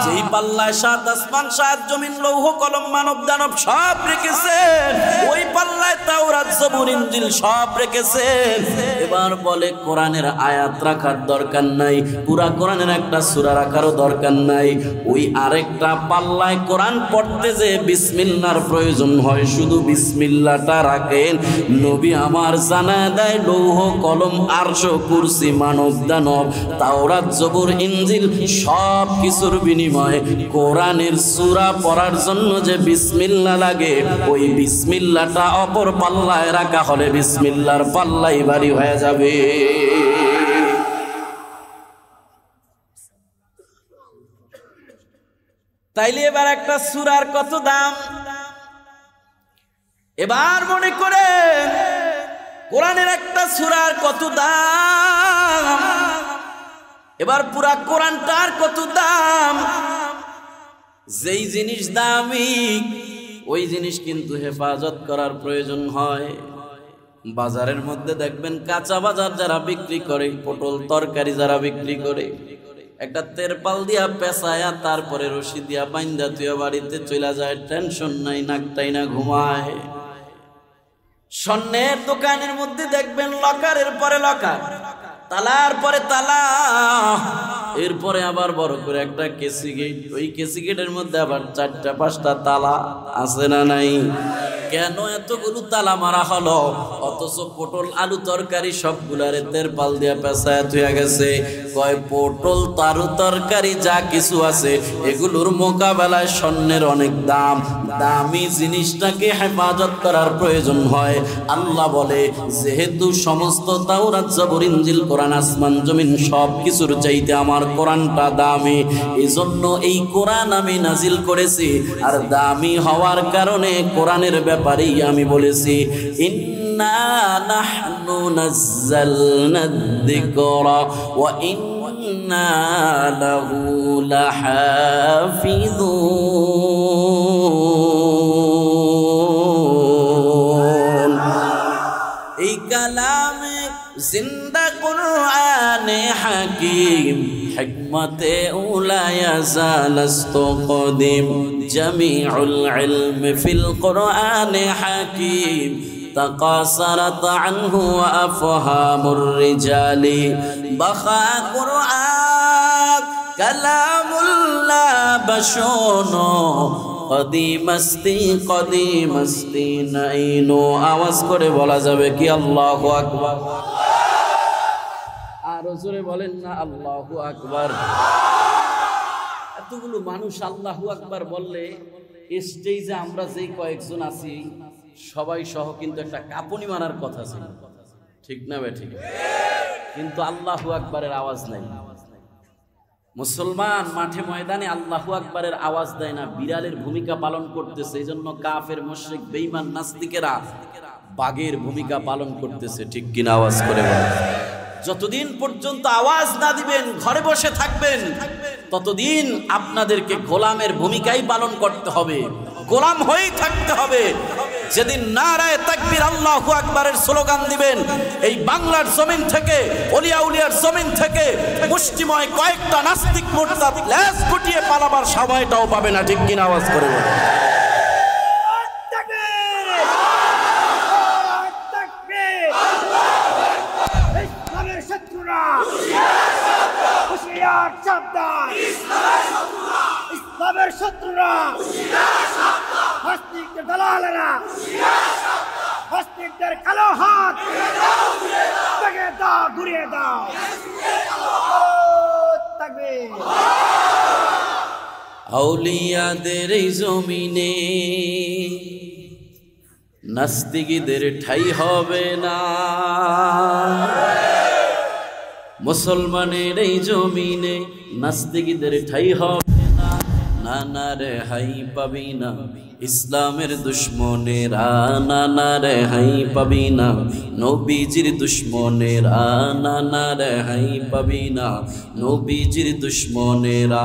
Speaker 1: যেই পাল্লায় সাত আসমান সাত জমিন লৌহ কলম মানব দানব সব রেখেছেন, ওই পাল্লায় তাওরাত জবুর ইনজিল সব রেখেছেন। এবার বলে কোরআনের আয়াত রাখার দরকার নাই, পুরা কোরআনের একটা সূরা রাখারও দরকার নাই। ওই আরেকটা পাল্লায় কোরআন পড়তে যে বিসমিল্লাহর প্রয়োজন হয়, শুধু বিসমিল্লাহটা রাখেন। নবী আমার জানা দেয় লৌহ কলম আরশ কুরসি মানব দানব তাওরাত জবুর ইনজিল সব কিছুর বিনিময়ে কোরআনের সূরা পড়ার জন্য যে বিসমিল্লাহ লাগে, ওই বিসমিল্লাহটা অপর পাল্লায় রাখা হলে বিসমিল্লাহর পাল্লাই ভারী হয়ে যাবে। তাইলে এবার একটা সূরার কত দাম, এবার মনে করেন কোরআনের একটা সূরার কত দাম, এবার পুরা কোরআনটার কত দাম। যেই জিনিস দামি ওই জিনিস কিন্তু হেফাজত করার প্রয়োজন হয়। বাজারের মধ্যে দেখবেন কাঁচা বাজার যারা বিক্রি করে, পটল তরকারি যারা বিক্রি করে, একটা তেরপাল দিয়া পেঁচায়া তারপরে রশি দিয়া বাইন্দা তুইয়া বাড়িতে চলে যায়, টেনশন নাই, নাকটাই না ঘুমায়। স্বর্ণের দোকানের মধ্যে দেখবেন লকারের পরে লকার, তালার পরে তালা, এরপরে আবার বড় করে একটা কেসি গেট, ওই কেসি গেটের মধ্যে আবার 4টা 5টা তালা আছে না নাই? কেন এতগুলো তালা মারা হলো? অথচ পটল আলু তরকারি সবগুলারে তেরপাল দিয়া পেঁচায়া থুয়া গেছে। কয় পটল তারু তরকারি যা কিছু আছে এগুলোর মোকাবেলায় স্বর্ণের অনেক দাম। দামি জিনিসটাকে হেফাজত করার প্রয়োজন হয়। আল্লাহ বলে যেহেতু সমস্ত তাওরাত জবুর ইনজিল কোরআন আসমান জমিন সব কিছুর চাইতে আমার কোরআনটা দামি, এজন্য এই কোরআন আমি নাজিল করেছি। আর দামি হওয়ার কারণে কোরআনের ব্যাপারেই আমি বলেছি ইন্না নাহনু নাযালনা যিকরা ওয়া ইন্না লাহু লাহাফিযুন। এই কালামে জিন্দা কুরআনে হাকিম হিকমতে উলা ইয়াজালাস্তু কদিম জামিউল ইলমি ফিল কুরআনে হাকিম তাকাসারাত আনহু ওয়া আফহামুর রিজালি বাখা কুরআন কালামুল্লাহ বাশনো কদিমাস্তি নাইনো। আওয়াজ করে বলা যাবে কি আল্লাহু আকবার? আর জোরে বলেন না আল্লাহু আকবার। এতগুলো মানুষ আল্লাহু আকবার বললে স্টেজে আমরা যেই কয়েকজন আছি সবাই সহ কিন্তু একটা কাঁপুনি মারার কথা ছিল, ঠিক না বে? ঠিক, কিন্তু আল্লাহু আকবারের আওয়াজ নাই। মুসলমান মাঠে ময়দানে আল্লাহু আকবারের আওয়াজ দেয় না, বিড়ালের ভূমিকা পালন করতেছে। এই জন্য কাফের মুশরিক বেঈমান নাস্তিকেরা বাঘের ভূমিকা পালন করতেছে, ঠিক কিনা? আওয়াজ করে বলেন। যতদিন পর্যন্ত আওয়াজ না দিবেন, ঘরে বসে থাকবেন, ততদিন আপনাদেরকে গোলামের ভূমিকাই পালন করতে হবে, গোলাম হয়েই থাকতে হবে। যেদিন নারায়ে তাকবীর আল্লাহু আকবারের স্লোগান দিবেন, এই বাংলার জমিন থেকে, ওলিয়া উলিয়ার জমিন থেকে মুষ্টিময় কয়েকটা নাস্তিক মুরতাদ লেজ গুটিয়ে পালাবার সময়টাও পাবে না, ঠিক কিনা? আওয়াজ করে বলেন।
Speaker 2: ইসলামের শত্রুরা, নাস্তিকদের দালালেরা, নাস্তিকদের কালো হাত ভেঙে দাও, ঘুরিয়ে দাও।
Speaker 1: আউলিয়াদের এই জমিনে নাস্তিকদের ঠাই হবে না। মুসলমানের এই জমিনে নাস্তিকদের ঠাই হবে না, নানা রে হাই পাবি না ইসলামের দুশ্মনেরা, নানা রে হাই পাবি না নবীজির দুশ্মনেরা, নানা রে হাই পাবি না নবীজির দুশ্মনেরা।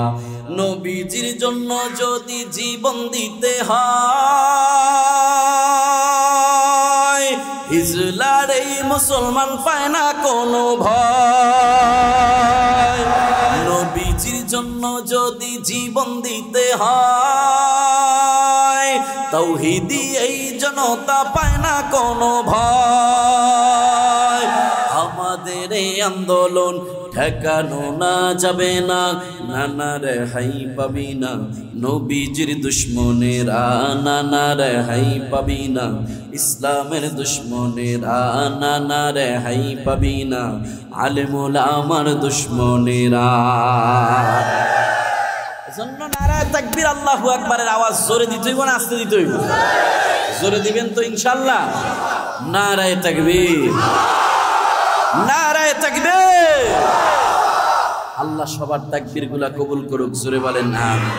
Speaker 1: নবীজির জন্য যদি জীবন দিতে হয়, ইজলার এই মুসলমান পায় না কোনো ভয়। নবীজির জন্য যদি জীবন দিতে হয়, তাওহীদি এই জনতা পায় না কোনো ভয়। আমাদের এই আন্দোলন ঠেকানো না যাবে না, নানা রে হাই পাবি না নবীজির দুশ্মনেরা, নানা রে হাই পাবি না ইসলামের দুশ্মনেরা, নানা রে হাই পাবি না আলেমুল আমার দুশ্মনেরা। জন্য নারায়ে তাকবীর আল্লাহু আকবারের আওয়াজ জোরে দিতে হইব না আস্তে দিতে হইব? জোরে দিবেন তো ইনশাআল্লাহ? নারায়ে তাকবীর, নারায়ে তাকবীর। আল্লাহ সবার তাকবীর গুলা কবুল করুক, জোরে বলেন আমিন।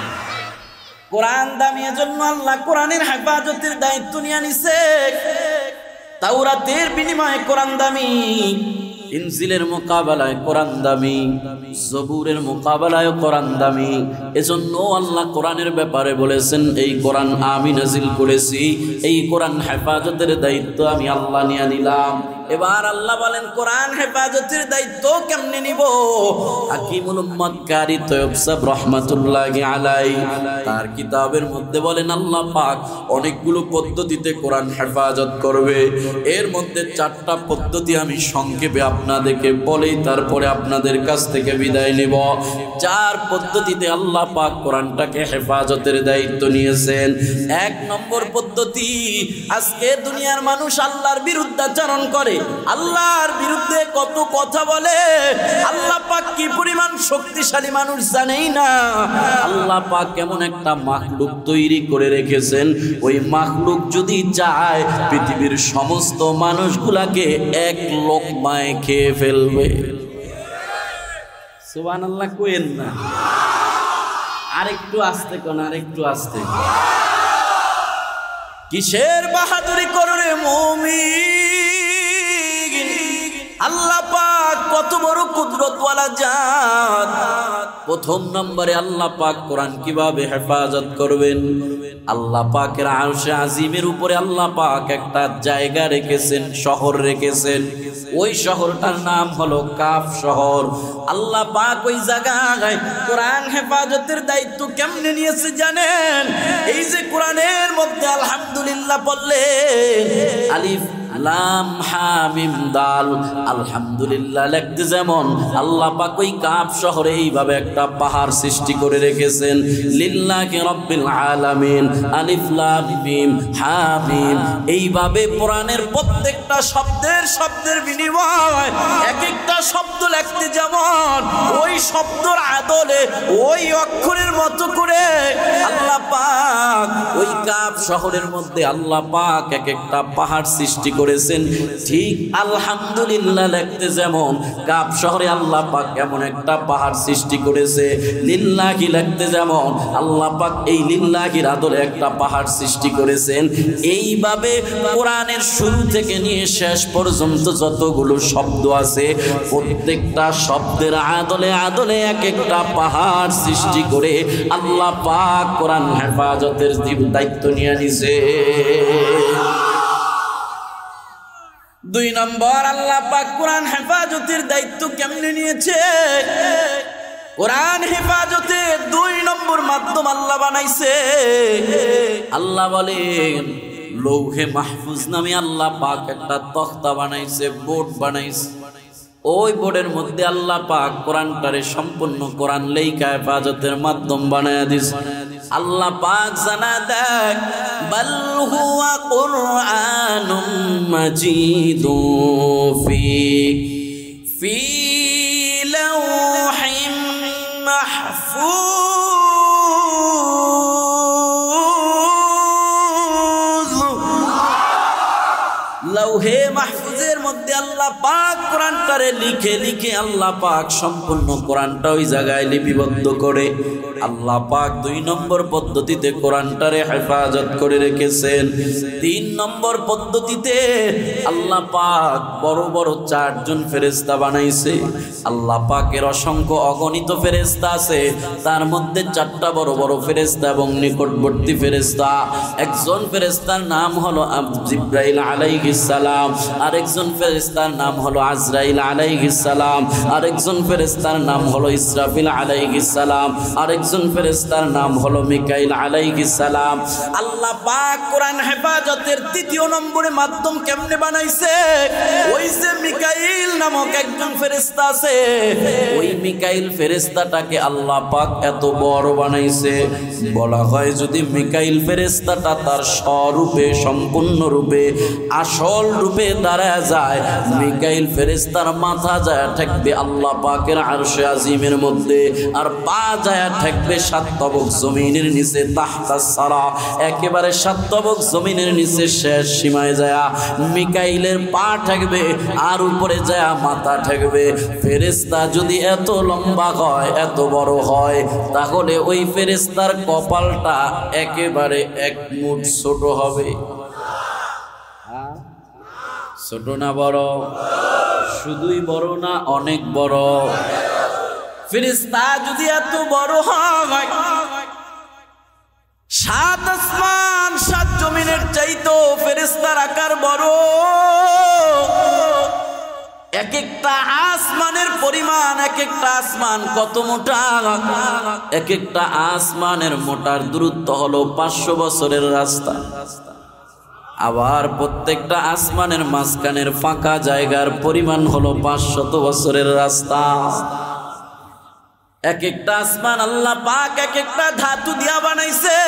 Speaker 1: কোরআন দামি, এজন্য আল্লাহ কোরআনের হেফাজতের দায়িত্ব নিয়ে নিছে। তাওরাতের বিনিময়ে কোরআন দামি, ইনজিলের মোকাবেলায় কোরআন দামি, জবুরের মোকাবেলায় কোরআন দামি। এজন্য আল্লাহ কোরআনের ব্যাপারে বলেছেন, এই কোরআন আমি নাজিল করেছি, এই কোরআন হেফাজতের দায়িত্ব আমি আল্লাহ নিয়ে নিলাম। এবার আল্লাহ বলেন কোরআন হেফাজতের দায়িত্ব কেমনে নিব? হাকিমুল উম্মাত কারি তয়্যব সাহেব রাহমাতুল্লাহি আলাইহি তার কিতাবের মধ্যে বলেন আল্লাহ পাক অনেকগুলো পদ্ধতিতে কোরআন হেফাজত করবে। এর মধ্যে 4টা পদ্ধতি আমি সংক্ষেপে আপনাদেরকে বলেই তারপরে আপনাদের কাছ থেকে বিদায় নেব। 4 পদ্ধতিতে আল্লাহ পাক কোরআনটাকে হেফাজতের দায়িত্ব নিয়েছেন। 1 নম্বর পদ্ধতি, আজকে দুনিয়ার মানুষ আল্লাহর বিরুদ্ধাচরণ করে, আল্লাহর বিরুদ্ধে কত কথা বলে। আল্লাহ পাক কি পরিমাণ শক্তিশালী মানুষ জানেই না। আল্লাহ পাক কেমন একটা মাখলুক তৈরি করে রেখেছেন, ওই মাখলুক যদি চায় পৃথিবীর সমস্ত মানুষগুলাকে এক লোকমায় খেয়ে ফেলবে। সুবহানাল্লাহ কইেন না, আরেকটু আস্তে কোন, আরেকটু আস্তে। কিসের বাহাদুরি কররে মুমিন, আল্লাহ পাক কত বড় কুদরতওয়ালা জাত। প্রথম নম্বরে আল্লাহ পাক কোরআন কিভাবে হেফাজত করবেন? আল্লাহ পাকের আরশে আজিমের উপরে আল্লাহ পাক একটা জায়গা রেখেছেন, শহর রেখেছেন। ওই শহরটার নাম হলো কাফ শহর। আল্লাহ পাক ওই জায়গায় কোরআন হেফাজতের দায়িত্ব কেমনে নিয়েছে জানেন? এই যে কোরআনের মধ্যে আলহামদুলিল্লাহ বললে, আলিফ লাম হা মিম দাল, আলহামদুলিল্লাহ লিখতে যেমন আল্লাহ পাক ওই কাফ শহরে এইভাবে একটা পাহাড় সৃষ্টি করে রেখেছেন, লিল্লাহি রাব্বিল আলামিন, আলিফ লাম মিম হা মিম। এইভাবে কোরআনের প্রত্যেকটা শব্দের বিনিময় এক একটা শব্দ লিখতে যেমন ওই শব্দের আদলে ওই অক্ষরের মতো করে আল্লাহ পাক ওই কাফ শহরের মধ্যে আল্লাহ পাক এক একটা পাহাড় সৃষ্টি করেছেন। ঠিক আলহামদুলিল্লাহ লিখতে যেমন কাফ শহরে আল্লাহ পাক এমন একটা পাহাড় সৃষ্টি করেছে, লিল্লাহি লিখতে যেমন আল্লাহ পাক এই লিল্লাহির আদলে একটা পাহাড় সৃষ্টি করেছেন। এইভাবে কোরআনের শুরু থেকে নিয়ে শেষ পর্যন্ত যতগুলো শব্দ আছে প্রত্যেকটা শব্দের আদলে আদলে এক একটা পাহাড় সৃষ্টি করে আল্লাহ পাক কোরআন হেফাজতের দায়িত্ব নিয়ে নিছে। 2 নম্বর, আল্লাহ পাক কোরআন হেফাজতের দায়িত্ব কেমনে নিয়েছে? কোরআন হেফাজতের 2 নম্বর মাধ্যম আল্লাহ বানাইছে। আল্লাহ বলেন লৌহে মাহফুজ নামে আল্লাহ পাক একটা তখতা বানাইছে, বোর্ড বানাইছে। ওই বোর্ডের মধ্যে আল্লাহ পাক কোরআনটারে সম্পূর্ণ কোরআন লেখা হেফাজতের মাধ্যম বানায়া দিছে। আল্লাহ পাক জানা দেখ, বাল হুয়া কুরআনুম মাজিদুন ফি লাওহিম মাহফুজ। লৌহে মাহফুজের মধ্যে আল্লাহ পাক কোরআনটারে লিখে লিখে আল্লাহ পাক সম্পূর্ণ কোরআনটা ওই জায়গায় লিপিবদ্ধ করে আল্লাহ পাক 2 নম্বর পদ্ধতিতে কোরআনটারে হেফাজত করে রেখেছেন। 3 নম্বর পদ্ধতিতে আল্লাহ পাক বড় বড় 4 জন ফেরেশতা বানাইছে। আল্লাহ পাকের অসংখ্য অগণিত ফেরেশতা আছে, তার মধ্যে 4টা বড় বড় ফেরেশতা এবং নিকটবর্তী ফেরেশতা। একজন ফেরেশতার নাম হলো জিবরাইল আলাইহিস সালাম, আরেকজন ফেরেশতার নাম হলো আজরাইল আলাইহিস সালাম, আরেকজন ফেরেশতার নাম হলো ইসরাফিল আলাইহিস সালাম, আরেকজন ফেরেশতার নাম হলো মিকাইল আলাইহিস সালাম। আল্লাহ পাক কোরআন হেফাজতের 3য় নম্বরে মাধ্যম কেমনে বানাইছে? ওই যে মিকাইল নামক একজন ফেরেশতা আছে, ওই মিকাইল ফেরেশতাটাকে আল্লাহ পাক এত বড় বানাইছে। বলা হয় যদি মিকাইল ফেরেশতাটা তার স্বরূপে সম্পূর্ণ রূপে আসল রূপে দাঁড়ায় যায়, মিকাইল ফেরেশতার মাথা যায় ঠেকবে আল্লাহ পাকের আরশে আজিমের মধ্যে, আর পা যায় ঠেকবে 7 তবক জমিনের নিচে তাহতাস সারা, একেবারে 7 তবক জমিনের নিচে শেষ সীমায় যায় মিকাইলের পা ঠেকবে, আর উপরে যায় মাথা ঠেকবে। ফেরেশতা যদি এত লম্বা হয়, এত বড় হয়, তাহলে ওই ফেরেশতার কপালটা একেবারে 1 মুঠ ছোট হবে। ছোট না বড়? শুধুই বড় না অনেক বড়? ফেরেশতা যদি এত বড় হয়, 7 আসমান 7 জমিনের চাইতো ফেরেশতার আকার বড়। এক একটা আসমানের পরিমাণ, এক একটা আসমান কত মোটা? এক একটা আসমানের মোটার দূরত্ব হলো 500 বছরের রাস্তা। আবার প্রত্যেকটা আসমানের মাঝখানের ফাঁকা জায়গার পরিমাণ হলো 500 বছরের রাস্তা। এক একটা আসমান আল্লাহ পাক এক একটা ধাতু দিয়া বানাইছে।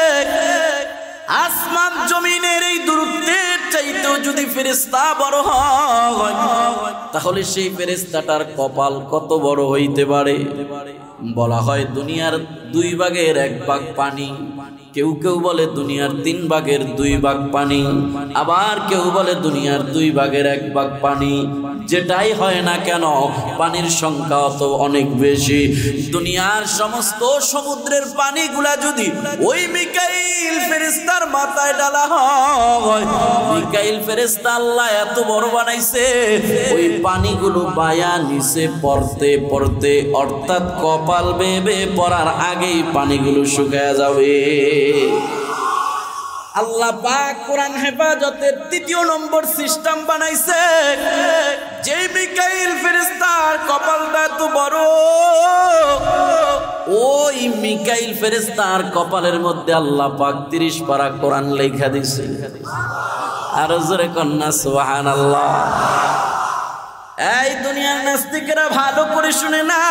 Speaker 1: আসমান জমিনের এই দূরত্বের চাইতেও যদি ফেরেশতা বড় হয়, তাহলে সেই ফেরেশতাটার কপাল কত বড় হইতে পারে? বলা হয় দুনিয়ার 2 ভাগের 1 ভাগ পানি, কেউ কেউ বলে দুনিয়ার 3 ভাগের 2 ভাগ পানি, আবার কেউ বলে দুনিয়ার 2 ভাগের 1 ভাগ পানি। যেটাই হয় না কেন, পানির সংখ্যা তো অনেক বেশি। দুনিয়ার সমস্ত সমুদ্রের পানিগুলা যদি ওই মিকাইল ফেরেশতার মাথায় ডালা হয়, মিকাইল ফেরেশতা আল্লাহ এত বড় বানাইছে, ওই পানিগুলো বায়া নিচে পড়তে পড়তে, অর্থাৎ কপাল বেবে পড়ার আগেই পানিগুলো শুকায়া যাবে। আল্লাহ পাক কোরআন হেফাজতের 3য় নম্বর সিস্টেম বানাইছে। যে মিকাইল ফেরেশতার কপালটা তো বড়, ওই মিকাইল ফেরেশতার কপালের মধ্যে আল্লাহ পাক 30 পারা কোরআন লেখা দিয়েছে। আর জোরে কন্যা সুবহানাল্লাহ। এই দুনিয়ার নাস্তিকেরা ভালো করে শুনে না,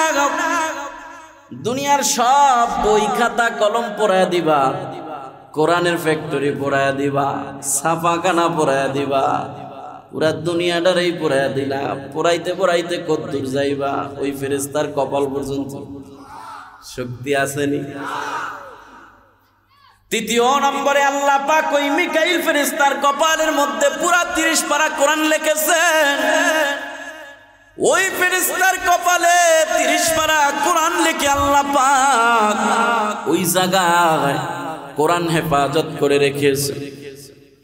Speaker 1: দুনিয়ার সব বই খাতা কলম পড়ায় দিবা, কোরআনের ফ্যাক্টরি পড়ায় দিবা, ছাপাখানা পড়ায় দিবা, পুরা দুনিয়াটারই পড়ায় দিলা। পড়াইতে পড়াইতে কতদূর যাইবা? ওই ফেরেশতার কপাল পর্যন্ত শক্তি আসেনি। 3য় নম্বরে আল্লাহ পাক ওই মিকাইল ফেরেশতার কপালের মধ্যে পুরা 30 পারা কোরআন লিখেছেন। ওই ফেরেশতার কপালে 30 পারা কোরআন লিখে আল্লাহ পাক ওই জায়গায় কোরআন হেফাজত করে রেখেছে।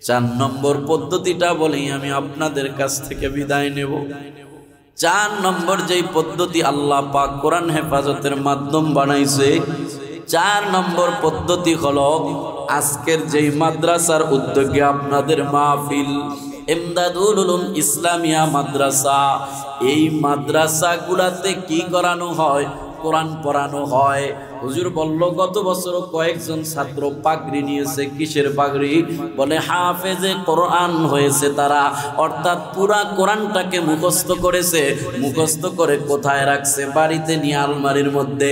Speaker 1: 4 নম্বর পদ্ধতিটা বলি আমি আপনাদের কাছ থেকে বিদায় নেব। 4 নম্বর যেই পদ্ধতি আল্লাহ পাক কোরআন হেফাজতের মাধ্যম বানাইছে, 4 নম্বর পদ্ধতি হলো আজকের যেই মাদ্রাসার উদ্যোগে আপনাদের মাহফিল ইমদাদুল উলুম ইসলামিয়া মাদ্রাসা, এই মাদ্রাসাগুলাতে কি করানো হয়? কোরআন পড়ানো হয়। হুজুর বলল গত বছর কয়েকজন ছাত্র পাগড়ি নিয়েছে। কিসের পাগড়ি? বলে হাফেজে কোরআন হয়েছে তারা, অর্থাৎ পুরা কোরআনটাকে মুখস্থ করেছে। মুখস্থ করে কোথায় রাখছে? বাড়িতে নিয়ে আলমারির মধ্যে।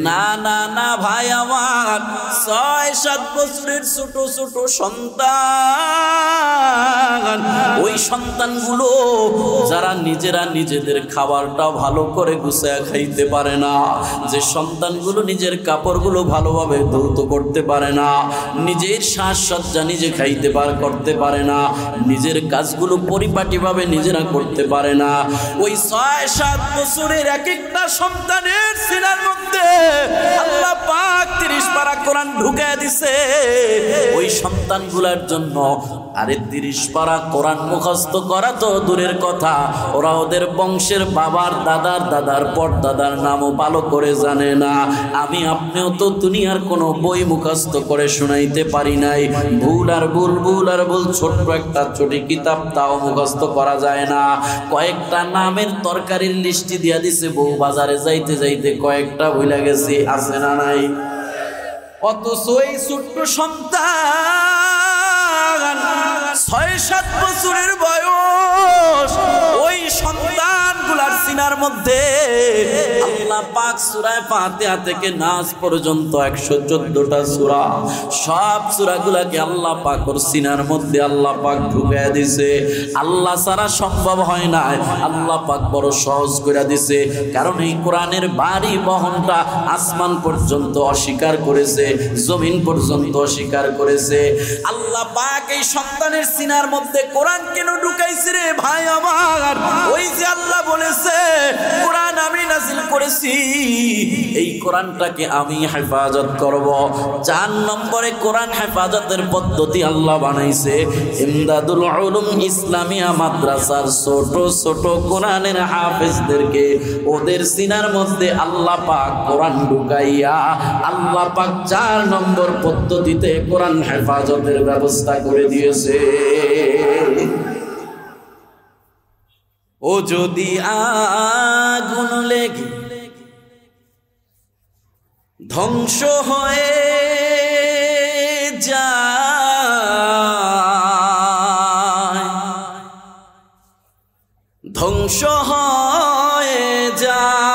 Speaker 1: না না না ভাই আমার, 6-7 বছরের ছোট ছোট সন্তান, ওই সন্তানগুলো যারা নিজেরা নিজেদের খাবারটা ভালো করে গুছায় খাইতে পারে না, যে সন্তানগুলো নিজের কাপড়গুলো ভালোভাবে ধৌত করতে পারে না, নিজের সাজসজ্জা নিজে খাইতে করতে পারে না, নিজের কাজগুলো পরিপাটিভাবে নিজেরা করতে পারে না, ওই ৬-৭ বছরের এক একটা সন্তানের সিনার মধ্যে আল্লাহ পাক ৩০ পারা কোরআন ঢুকায় দিছে। ওই সন্তানগুলোর জন্য আরে ৩০ পারা কোরআন মুখস্থ করা তো দূরের কথা, ওরা ওদের বংশের বাবার দাদার দাদার পরদাদার নামও ভালো করে জানে না। আমি আপনিও তো দুনিয়ার কোনো বই মুখস্থ করে শোনাইতে পারি নাই। ভুল আর ভুল, ভুল আর ভুল, ছোট্ট একটা ছোটি কিতাব তাও মুখস্থ করা যায় না। কয়েকটা নামের তরকারির লিস্টি দিয়া দিছে, বউ বাজারে যাইতে যাইতে কয়েকটা ভুলে গেছি, আছে না নাই? অথচ এই ছোট্ট সন্তান ৬-৭ বছরের বয়স, ওই সন্তানগুলার সিনার মধ্যে আল্লাহ পাক সূরা ফাতিহা থেকে নাস পর্যন্ত ১১৪টা সূরা, সব সূরাগুলাকে আল্লাহ পাক ওর সিনার মধ্যে আল্লাহ পাক ঢুকায় দিছে। আল্লাহ ছাড়া সম্ভব হয় না, আল্লাহ পাক বড় সহজ করে দিছে। কারণ এই কোরআনের ভারী বহনটা আসমান পর্যন্ত অস্বীকার করেছে, জমিন পর্যন্ত অস্বীকার করেছে। আল্লাহ পাক এই সন্তানের সিনার মধ্যে কোরআন কেন ঢুকাইছে রে ভাই আমার? ওই যে আল্লাহ বলেছে কোরআন আমি নাযিল করেছি, এই কোরআনটাকে আমি হেফাজত করব। ৪ নম্বরে কোরআন হেফাজতের পদ্ধতি আল্লাহ বানাইছে। ইমদাদুল উলুম ইসলামিয়া মাদ্রাসার ছোট ছোট কোরআনের হাফেজদেরকে ওদের সিনার মধ্যে আল্লাহ পাক কোরআন ঢুকাইয়া আল্লাহ পাক ৪ নম্বর পদ্ধতিতে কোরআন হেফাজতের ব্যবস্থা করে দিয়েছে। ও যদি আগুন লেগে ধ্বংস হয়ে যায়, ধ্বংস হয়ে যায়,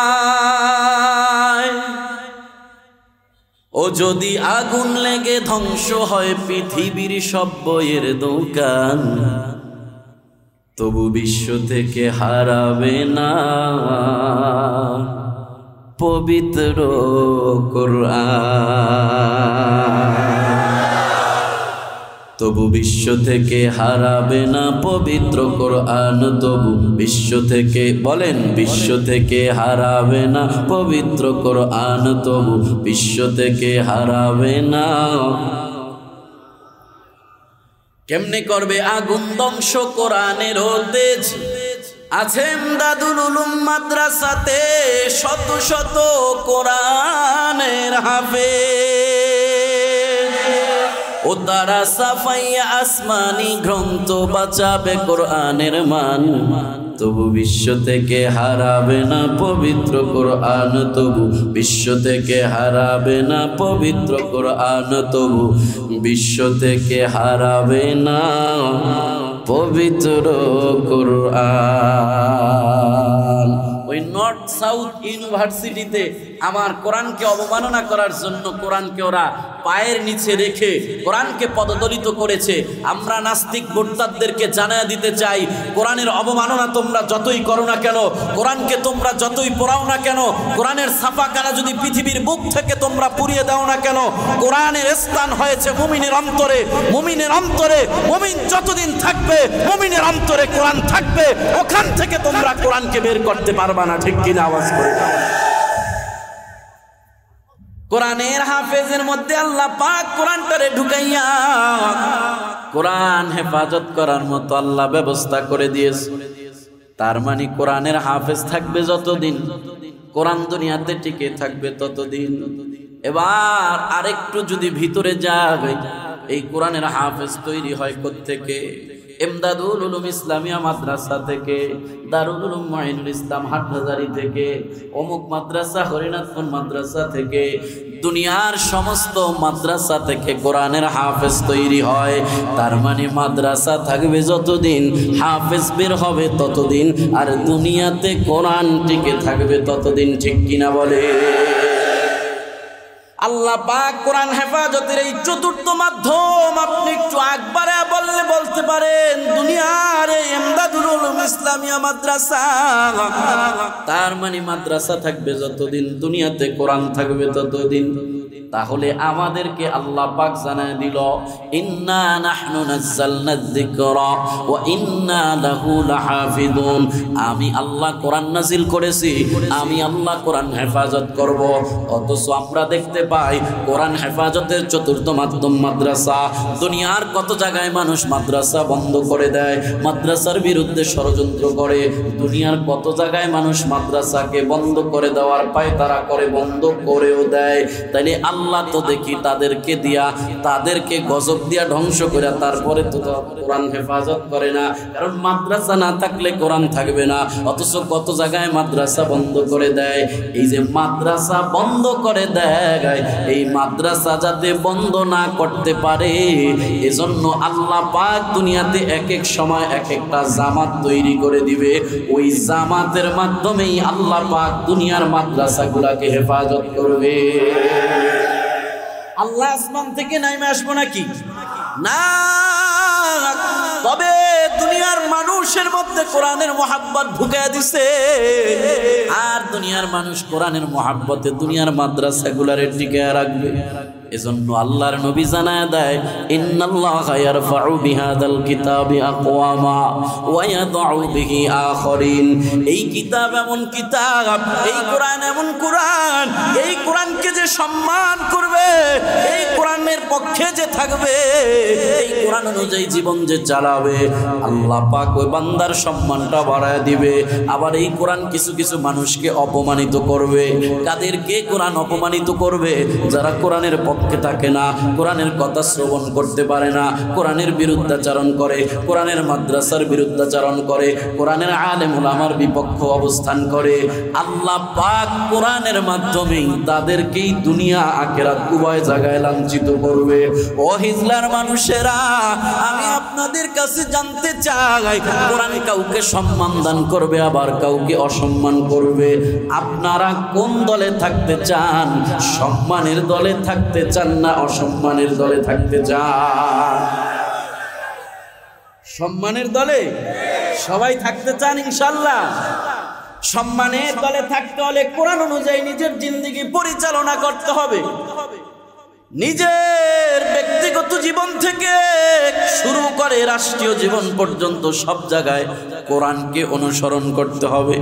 Speaker 1: ও যদি আগুন লেগে ধ্বংস হয় পৃথিবীর সব বইয়ের দোকান, তবু বিশ্ব থেকে হারাবে না পবিত্র কোরআন। তবু বিশ্ব থেকে হারাবে না পবিত্র কোরআন, তবু বিশ্ব থেকে, বলেন, বিশ্ব থেকে হারাবে না পবিত্র কোরআন, তবু বিশ্ব থেকে হারাবে না। কেমনে করবে আগুন ধ্বংস কোরআনের তেজ? আছে ইমদাদুল উলুম মাদ্রাসাতে শত শত কোরআনের হাফেজ, ও তারা সাফাইয়া আসমানি গ্রন্থ বাঁচাবে কোরআনের মান। তবু বিশ্ব থেকে হারাবে না পবিত্র কোরআন, তবু বিশ্ব থেকে হারাবে না পবিত্র কোরআন, তবু বিশ্ব থেকে হারাবে না পবিত্র কোরআন। ওই নর্থ সাউথ ইউনিভার্সিটিতে আমার কোরআনকে অবমাননা করার জন্য কোরআনকে ওরা পায়ের নিচে রেখে কোরআনকে পদদলিত করেছে। আমরা নাস্তিক মুরতাদদেরকে জানায়া দিতে চাই, কোরআনের অবমাননা তোমরা যতই করো না কেন, কোরআনকে তোমরা যতই পোড়াও না কেন, কোরআনের ছাপাখানা যদি পৃথিবীর বুক থেকে তোমরা পুড়িয়ে দাও না কেন, কোরআনের স্থান হয়েছে মুমিনের অন্তরে। মুমিনের অন্তরে মুমিন যতদিন থাকবে, মুমিনের অন্তরে কোরআন থাকবে। ওখান থেকে তোমরা কোরআনকে বের করতে পারবা না, ঠিক কিনা? আওয়াজ করে। কোরআনের হাফেজের মধ্যে আল্লাহ পাক কোরআনটারে ঢুকাইয়া কোরআন হেফাজত করার মতো আল্লাহ ব্যবস্থা করে দিয়েছে। তার মানে কোরআনের হাফেজ থাকবে যতদিন, কোরআন দুনিয়াতে টিকে থাকবে ততদিন। এবার আরেকটু যদি ভিতরে যাবে, এই কোরআনের হাফেজ তৈরি হয় কোত্থেকে? ইমদাদুল উলুম ইসলামিয়া মাদ্রাসা থেকে, দারুল উলুম মুঈনুল ইসলাম হাটহাজারী থেকে, অমুক মাদ্রাসা হরিনাথপুর মাদ্রাসা থেকে, দুনিয়ার সমস্ত মাদ্রাসা থেকে কোরআনের হাফেজ তৈরি হয়। তার মানে মাদ্রাসা থাকবে যতদিন, হাফেজ বের হবে ততদিন, আর দুনিয়াতে কোরআন টিকে থাকবে ততদিন, ঠিক কিনা বলে? আল্লাহ পাক কোরআন হেফাজতের এই চতুর্থ মাধ্যম আপনি একটু একবারে বললে বলতে পারেন দুনিয়ার এই এমদাদুল উলুম ইসলামিয়া মাদ্রাসা, তার মানে মাদ্রাসা থাকবে যতদিন, দুনিয়াতে কোরআন থাকবে ততদিন। তাহলে আমাদেরকে আল্লাহ পাক জানায় দিল ইন্না নাহনু নাযালনায যিকরা ওয়া ইন্না লাহু লাহাফিজুন, আমি আল্লাহ কোরআন নাজিল করেছি, আমি আল্লাহ কোরআন হেফাজত করব। অথচ আমরা দেখতে পাই কোরআন হেফাজতের চতুর্থ মাধ্যম মাদ্রাসা, দুনিয়ার কত জায়গায় মানুষ মাদ্রাসা বন্ধ করে দেয়, মাদ্রাসার বিরুদ্ধে ষড়যন্ত্র করে, দুনিয়ার কত জায়গায় মানুষ মাদ্রাসাকে বন্ধ করে দেওয়ার পায়তারা করে, বন্ধ করেও দেয়। তাইলে আল্লাহ তো দেখি তাদেরকে দিয়া, তাদেরকে গজব দিয়া ধ্বংস করে, তারপরে তো কোরআন হেফাজত করে না, কারণ মাদ্রাসা না থাকলে কোরআন থাকবে না। অথচ কত জায়গায় মাদ্রাসা বন্ধ করে দেয়। এই যে মাদ্রাসা বন্ধ করে দেয়, এই মাদ্রাসা যাতে বন্ধ না করতে পারে, এজন্য আল্লাহ পাক দুনিয়াতে এক এক সময় এক একটা জামাত তৈরি করে দিবে। ওই জামাতের মাধ্যমেই আল্লাহ পাক দুনিয়ার মাদ্রাসাগুলোকে হেফাজত করবে। আল্লাহ আসমান থেকে নাইমে আসবো নাকি? না, তবে দুনিয়ার মানুষের মধ্যে কোরআনের মোহাব্বত ঢুকায় দিছে, আর দুনিয়ার মানুষ কোরআনের মোহাব্বতে দুনিয়ার মাদ্রাসাগুলারে টিকায় রাখবে। এজন্য আল্লাহর নবী জানায় দেয় ইন্নাল্লাহা ইয়ারফাউ বিহাদাল কিতাবি আকওয়ামা ওয়া ইয়াদউ বিহি আখারিন। এই কিতাব এমন কিতাব, এই কোরআন এমন কোরআন, এই কোরআনকে যে সম্মান করবে, এই কোরআনের পক্ষে যে থাকবে, এই কোরআন অনুযায়ী জীবন যে চালাবে, আল্লাহ পাক ওই বান্দার সম্মানটা বাড়ায় দিবে। আবার এই কোরআন কিছু কিছু মানুষকে অপমানিত করবে। কাদেরকে কোরআন অপমানিত করবে? যারা কোরআনের পক্ষে থাকে না, কোরআনের কথা শ্রবণ করতে পারে না, কোরআনের বিরুদ্ধাচরণ করে, কোরআনের মাদ্রাসার বিরুদ্ধাচরণ করে, কোরআনের আলেম উলামার বিপক্ষ অবস্থান করে। আল্লাহ পাক কোরআনের মাধ্যমেই তাদেরকেই দুনিয়া আখিরাত উভয় জায়গায় লাঞ্ছিত করবে। ও হিজলার মানুষেরা, আমি আপনাদের কাছে জানতে চাই, কোরআন কাউকে সম্মান দান করবে, আবার কাউকে অসম্মান করবে। আপনারা কোন দলে থাকতে চান? সম্মানের দলে থাকতে চান না অসম্মানের দলে থাকতে চান? সম্মানের দলে সবাই থাকতে চান ইনশাআল্লাহ। সম্মানের দলে থাকতে হলে কোরআন অনুযায়ী নিজের জিন্দেগি পরিচালনা করতে হবে। নিজের ব্যক্তিগত জীবন থেকে শুরু করে রাষ্ট্রীয় জীবন পর্যন্ত সব জায়গায় কোরআনকে অনুসরণ করতে হবে,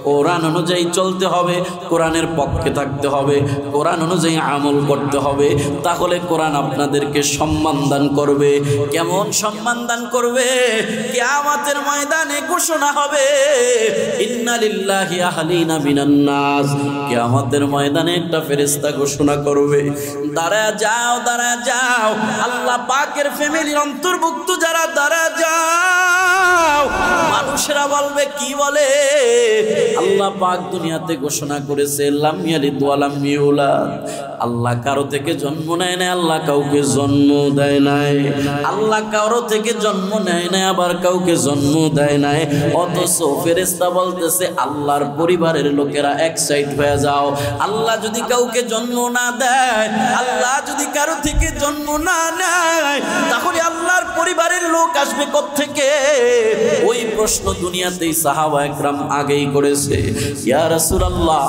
Speaker 1: কোরআন অনুযায়ী চলতে হবে, কোরআনের পক্ষে থাকতে হবে, কোরআন অনুযায়ী আমল করতে হবে। তাহলে কোরআন আপনাদেরকে সম্মান দান করবে। কেমন সম্মান দান করবে? কিয়ামতের ময়দানে ঘোষণা হবে ইন্না লিল্লাহি আহলিনা মিনান নাস। কিয়ামতের ময়দানে একটা ফেরেশতা ঘোষণা করবে, দাঁড়া যাও, দাঁড়া যাও, আল্লাহ পাকের ফ্যামিলির অন্তর্ভুক্ত যারা, দাঁড়া যাও। মানুষেরা বলবে, কি বলে? আল্লাহ পাক দুনিয়াতে ঘোষণা করেছে লাম ইয়ালিদ ওয়া লাম ইউলাদ, আল্লাহ কারো থেকে জন্ম নেয় না, আল্লাহ কাউকে জন্ম দেয় নাই, আল্লাহ কারো থেকে জন্ম নেয় না, আবার কাউকে জন্ম দেয় নাই। অথচ ফেরেশতা বলতেছে আল্লাহর পরিবারের লোকেরা এক সাইড হয়ে যাও। আল্লাহ যদি কাউকে জন্ম না দেয়, আল্লাহ যদি কারো থেকে জন্ম না নেয়, তাহলে আল্লাহর পরিবারের লোক আসবে কোত্থেকে? ওই প্রশ্ন দুনিয়াতেই সাহাবা একরাম আগেই করেছে, ইয়া রাসূলুল্লাহ,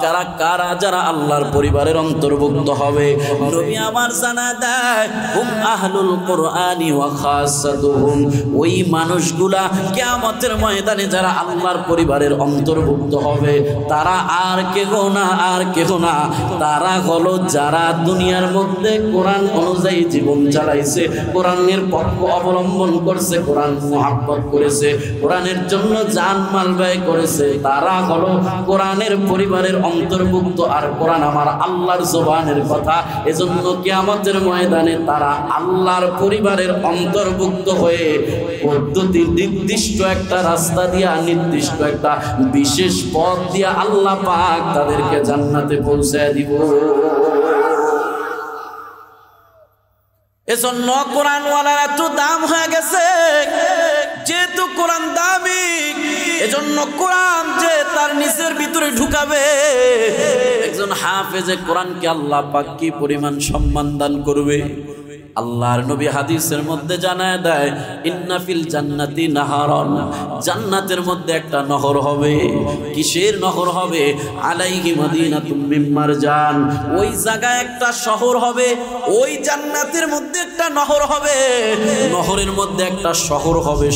Speaker 1: কারা কারা যারা আল্লাহর পরিবারের অন্তর্ভুক্ত হবে? নবী আমার জানা দেয় হুম আহলুল কোরআনি ওয়া খাসাতুহুম, ওই মানুষগুলা কিয়ামতের ময়দানে যারা আল্লাহর পরিবারের অন্তর্ভুক্ত হবে, তারা আর কেহ না, আর কেহ না, তারা হলো যারা দুনিয়ার মধ্যে কোরআন অনুযায়ী জীবন চালাইছে, কোরআনের পক্ষ অবলম্বন করছে, কোরআন মুহাব্বত করেছে, কোরআনের জন্য জান মাল ব্যয় করেছে, তারা হলো কোরআনের পরিবারের অন্তর্ভুক্ত। আর কোরআন আমার আল্লাহর জবানের কথা, এজন্য কিয়ামতের ময়দানে তারা আল্লাহর পরিবারের অন্তর্ভুক্ত হয়ে পদ্ধতি নির্দিষ্ট একটা রাস্তা দিয়া, নির্দিষ্ট একটা বিশেষ পথ দিয়া আল্লাহ পাক তাদেরকে জান্নাতে পৌঁছায় দিব। এজন্য কোরআন ওয়ালার এত দাম হয়ে গেছে, যেহেতু কোরআন দামি, এজন্য কোরআন যে তার নিচের ভিতরে ঢুকাবে, একজন হাফেজে কোরআনকে আল্লাহ পাক কি পরিমাণ সম্মান দান করবে। আল্লাহর নবী হাদিসের মধ্যে জানায় দেয়, ইন্না ফিল জান্নাতি নাহারান, জান্নাতের মধ্যে একটা নহর হবে। কিসের নহর হবে? আলাইহি মাদিনাতুম মিন মারজান, ওই জায়গায় একটা শহর হবে, ওই জান্নাতের মধ্যে একটা নহর হবে, নহরের মধ্যে একটা শহর হবে।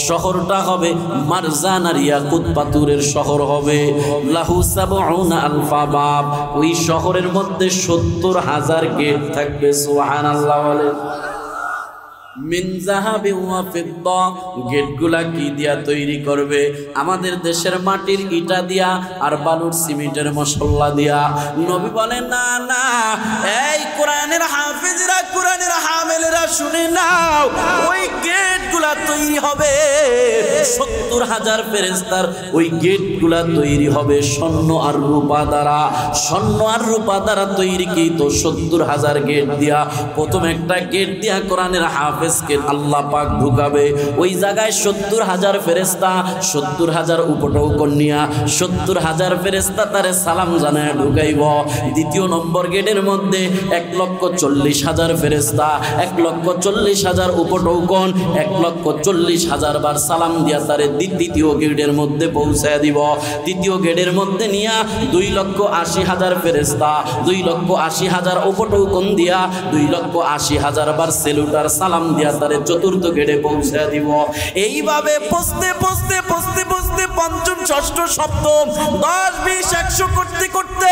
Speaker 1: শহরটা হবে মারজান আর ইয়াকুত পাথরের শহর হবে। লাহু সাবউনা আলফা বাব, ওই শহরের মধ্যে 70,000 গেট থাকবে। সুবহানাল্লাহ। মিন যাহাবি ওয়া ফিদ্দা, গেটগুলা কি দিয়া তৈরি করবে? আমাদের দেশের মাটির ইটা দিয়া আর বালুর সিমেন্টের মশলা দিয়া। নবী বলেন না না, এই কোরআনের হাফেজরা, কোরআনের হামেলেরা শুনে নাও, ওই গেটগুলা তৈরি হবে 70,000 ফেরেশতার, ওই গেটগুলা তৈরি হবে স্বর্ণ আর রূপা দ্বারা। স্বর্ণ আর রূপা দ্বারা তৈরি কি তো 70,000 গেট দিয়া। প্রথম একটা গেট দিয়া কোরআনের হাফেজকে আল্লাহ পাক ঢুকাবে। ওই জায়গায় 70,000 ফেরেশতা, 70,000 উপটৌকন নিয়া 70,000 ফেরেশতা তারে সালাম জানায় ঢুকাইব। দ্বিতীয় নম্বর গেটের মধ্যে 1,40,000 ফেরেশতা, 1,40,000 উপটৌকন, 1,40,000 বার সালাম দিয়া তারে দ্বিতীয় গেটের মধ্যে পৌঁছায় দিব। তৃতীয় গেটের মধ্যে নিয়া 2,80,000 ফেরেশতা, 2,80,000 উপটৌকন দিয়া 2,80,000 বার সেলুটার সালাম দিয়া তারে চতুর্থ গেটে পৌঁছায় দিব। এইভাবে পৌঁছতে পৌঁছতে পৌঁছতে পৌঁছতে পঞ্চম, ষষ্ঠ, সপ্তম, 10, 20, 100 করতে করতে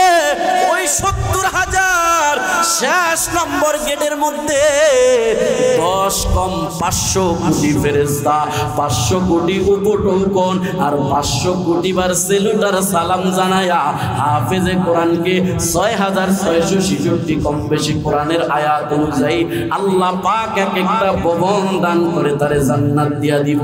Speaker 1: ওই 70,000 শেষ নম্বর গেটের মধ্যে 10 কম 500 কোটি ফেরেশতা, 500 কোটি উপটৌকন আর 500 কোটি বার সেলুটার সালাম জানায়া হাফেজে কোরআনকে 6,666 কম বেশি কোরআনের আয়াত অনুযায়ী আল্লাহ পাক এক একটা ভবন দান করে তারে জান্নাত দিয়া দিব।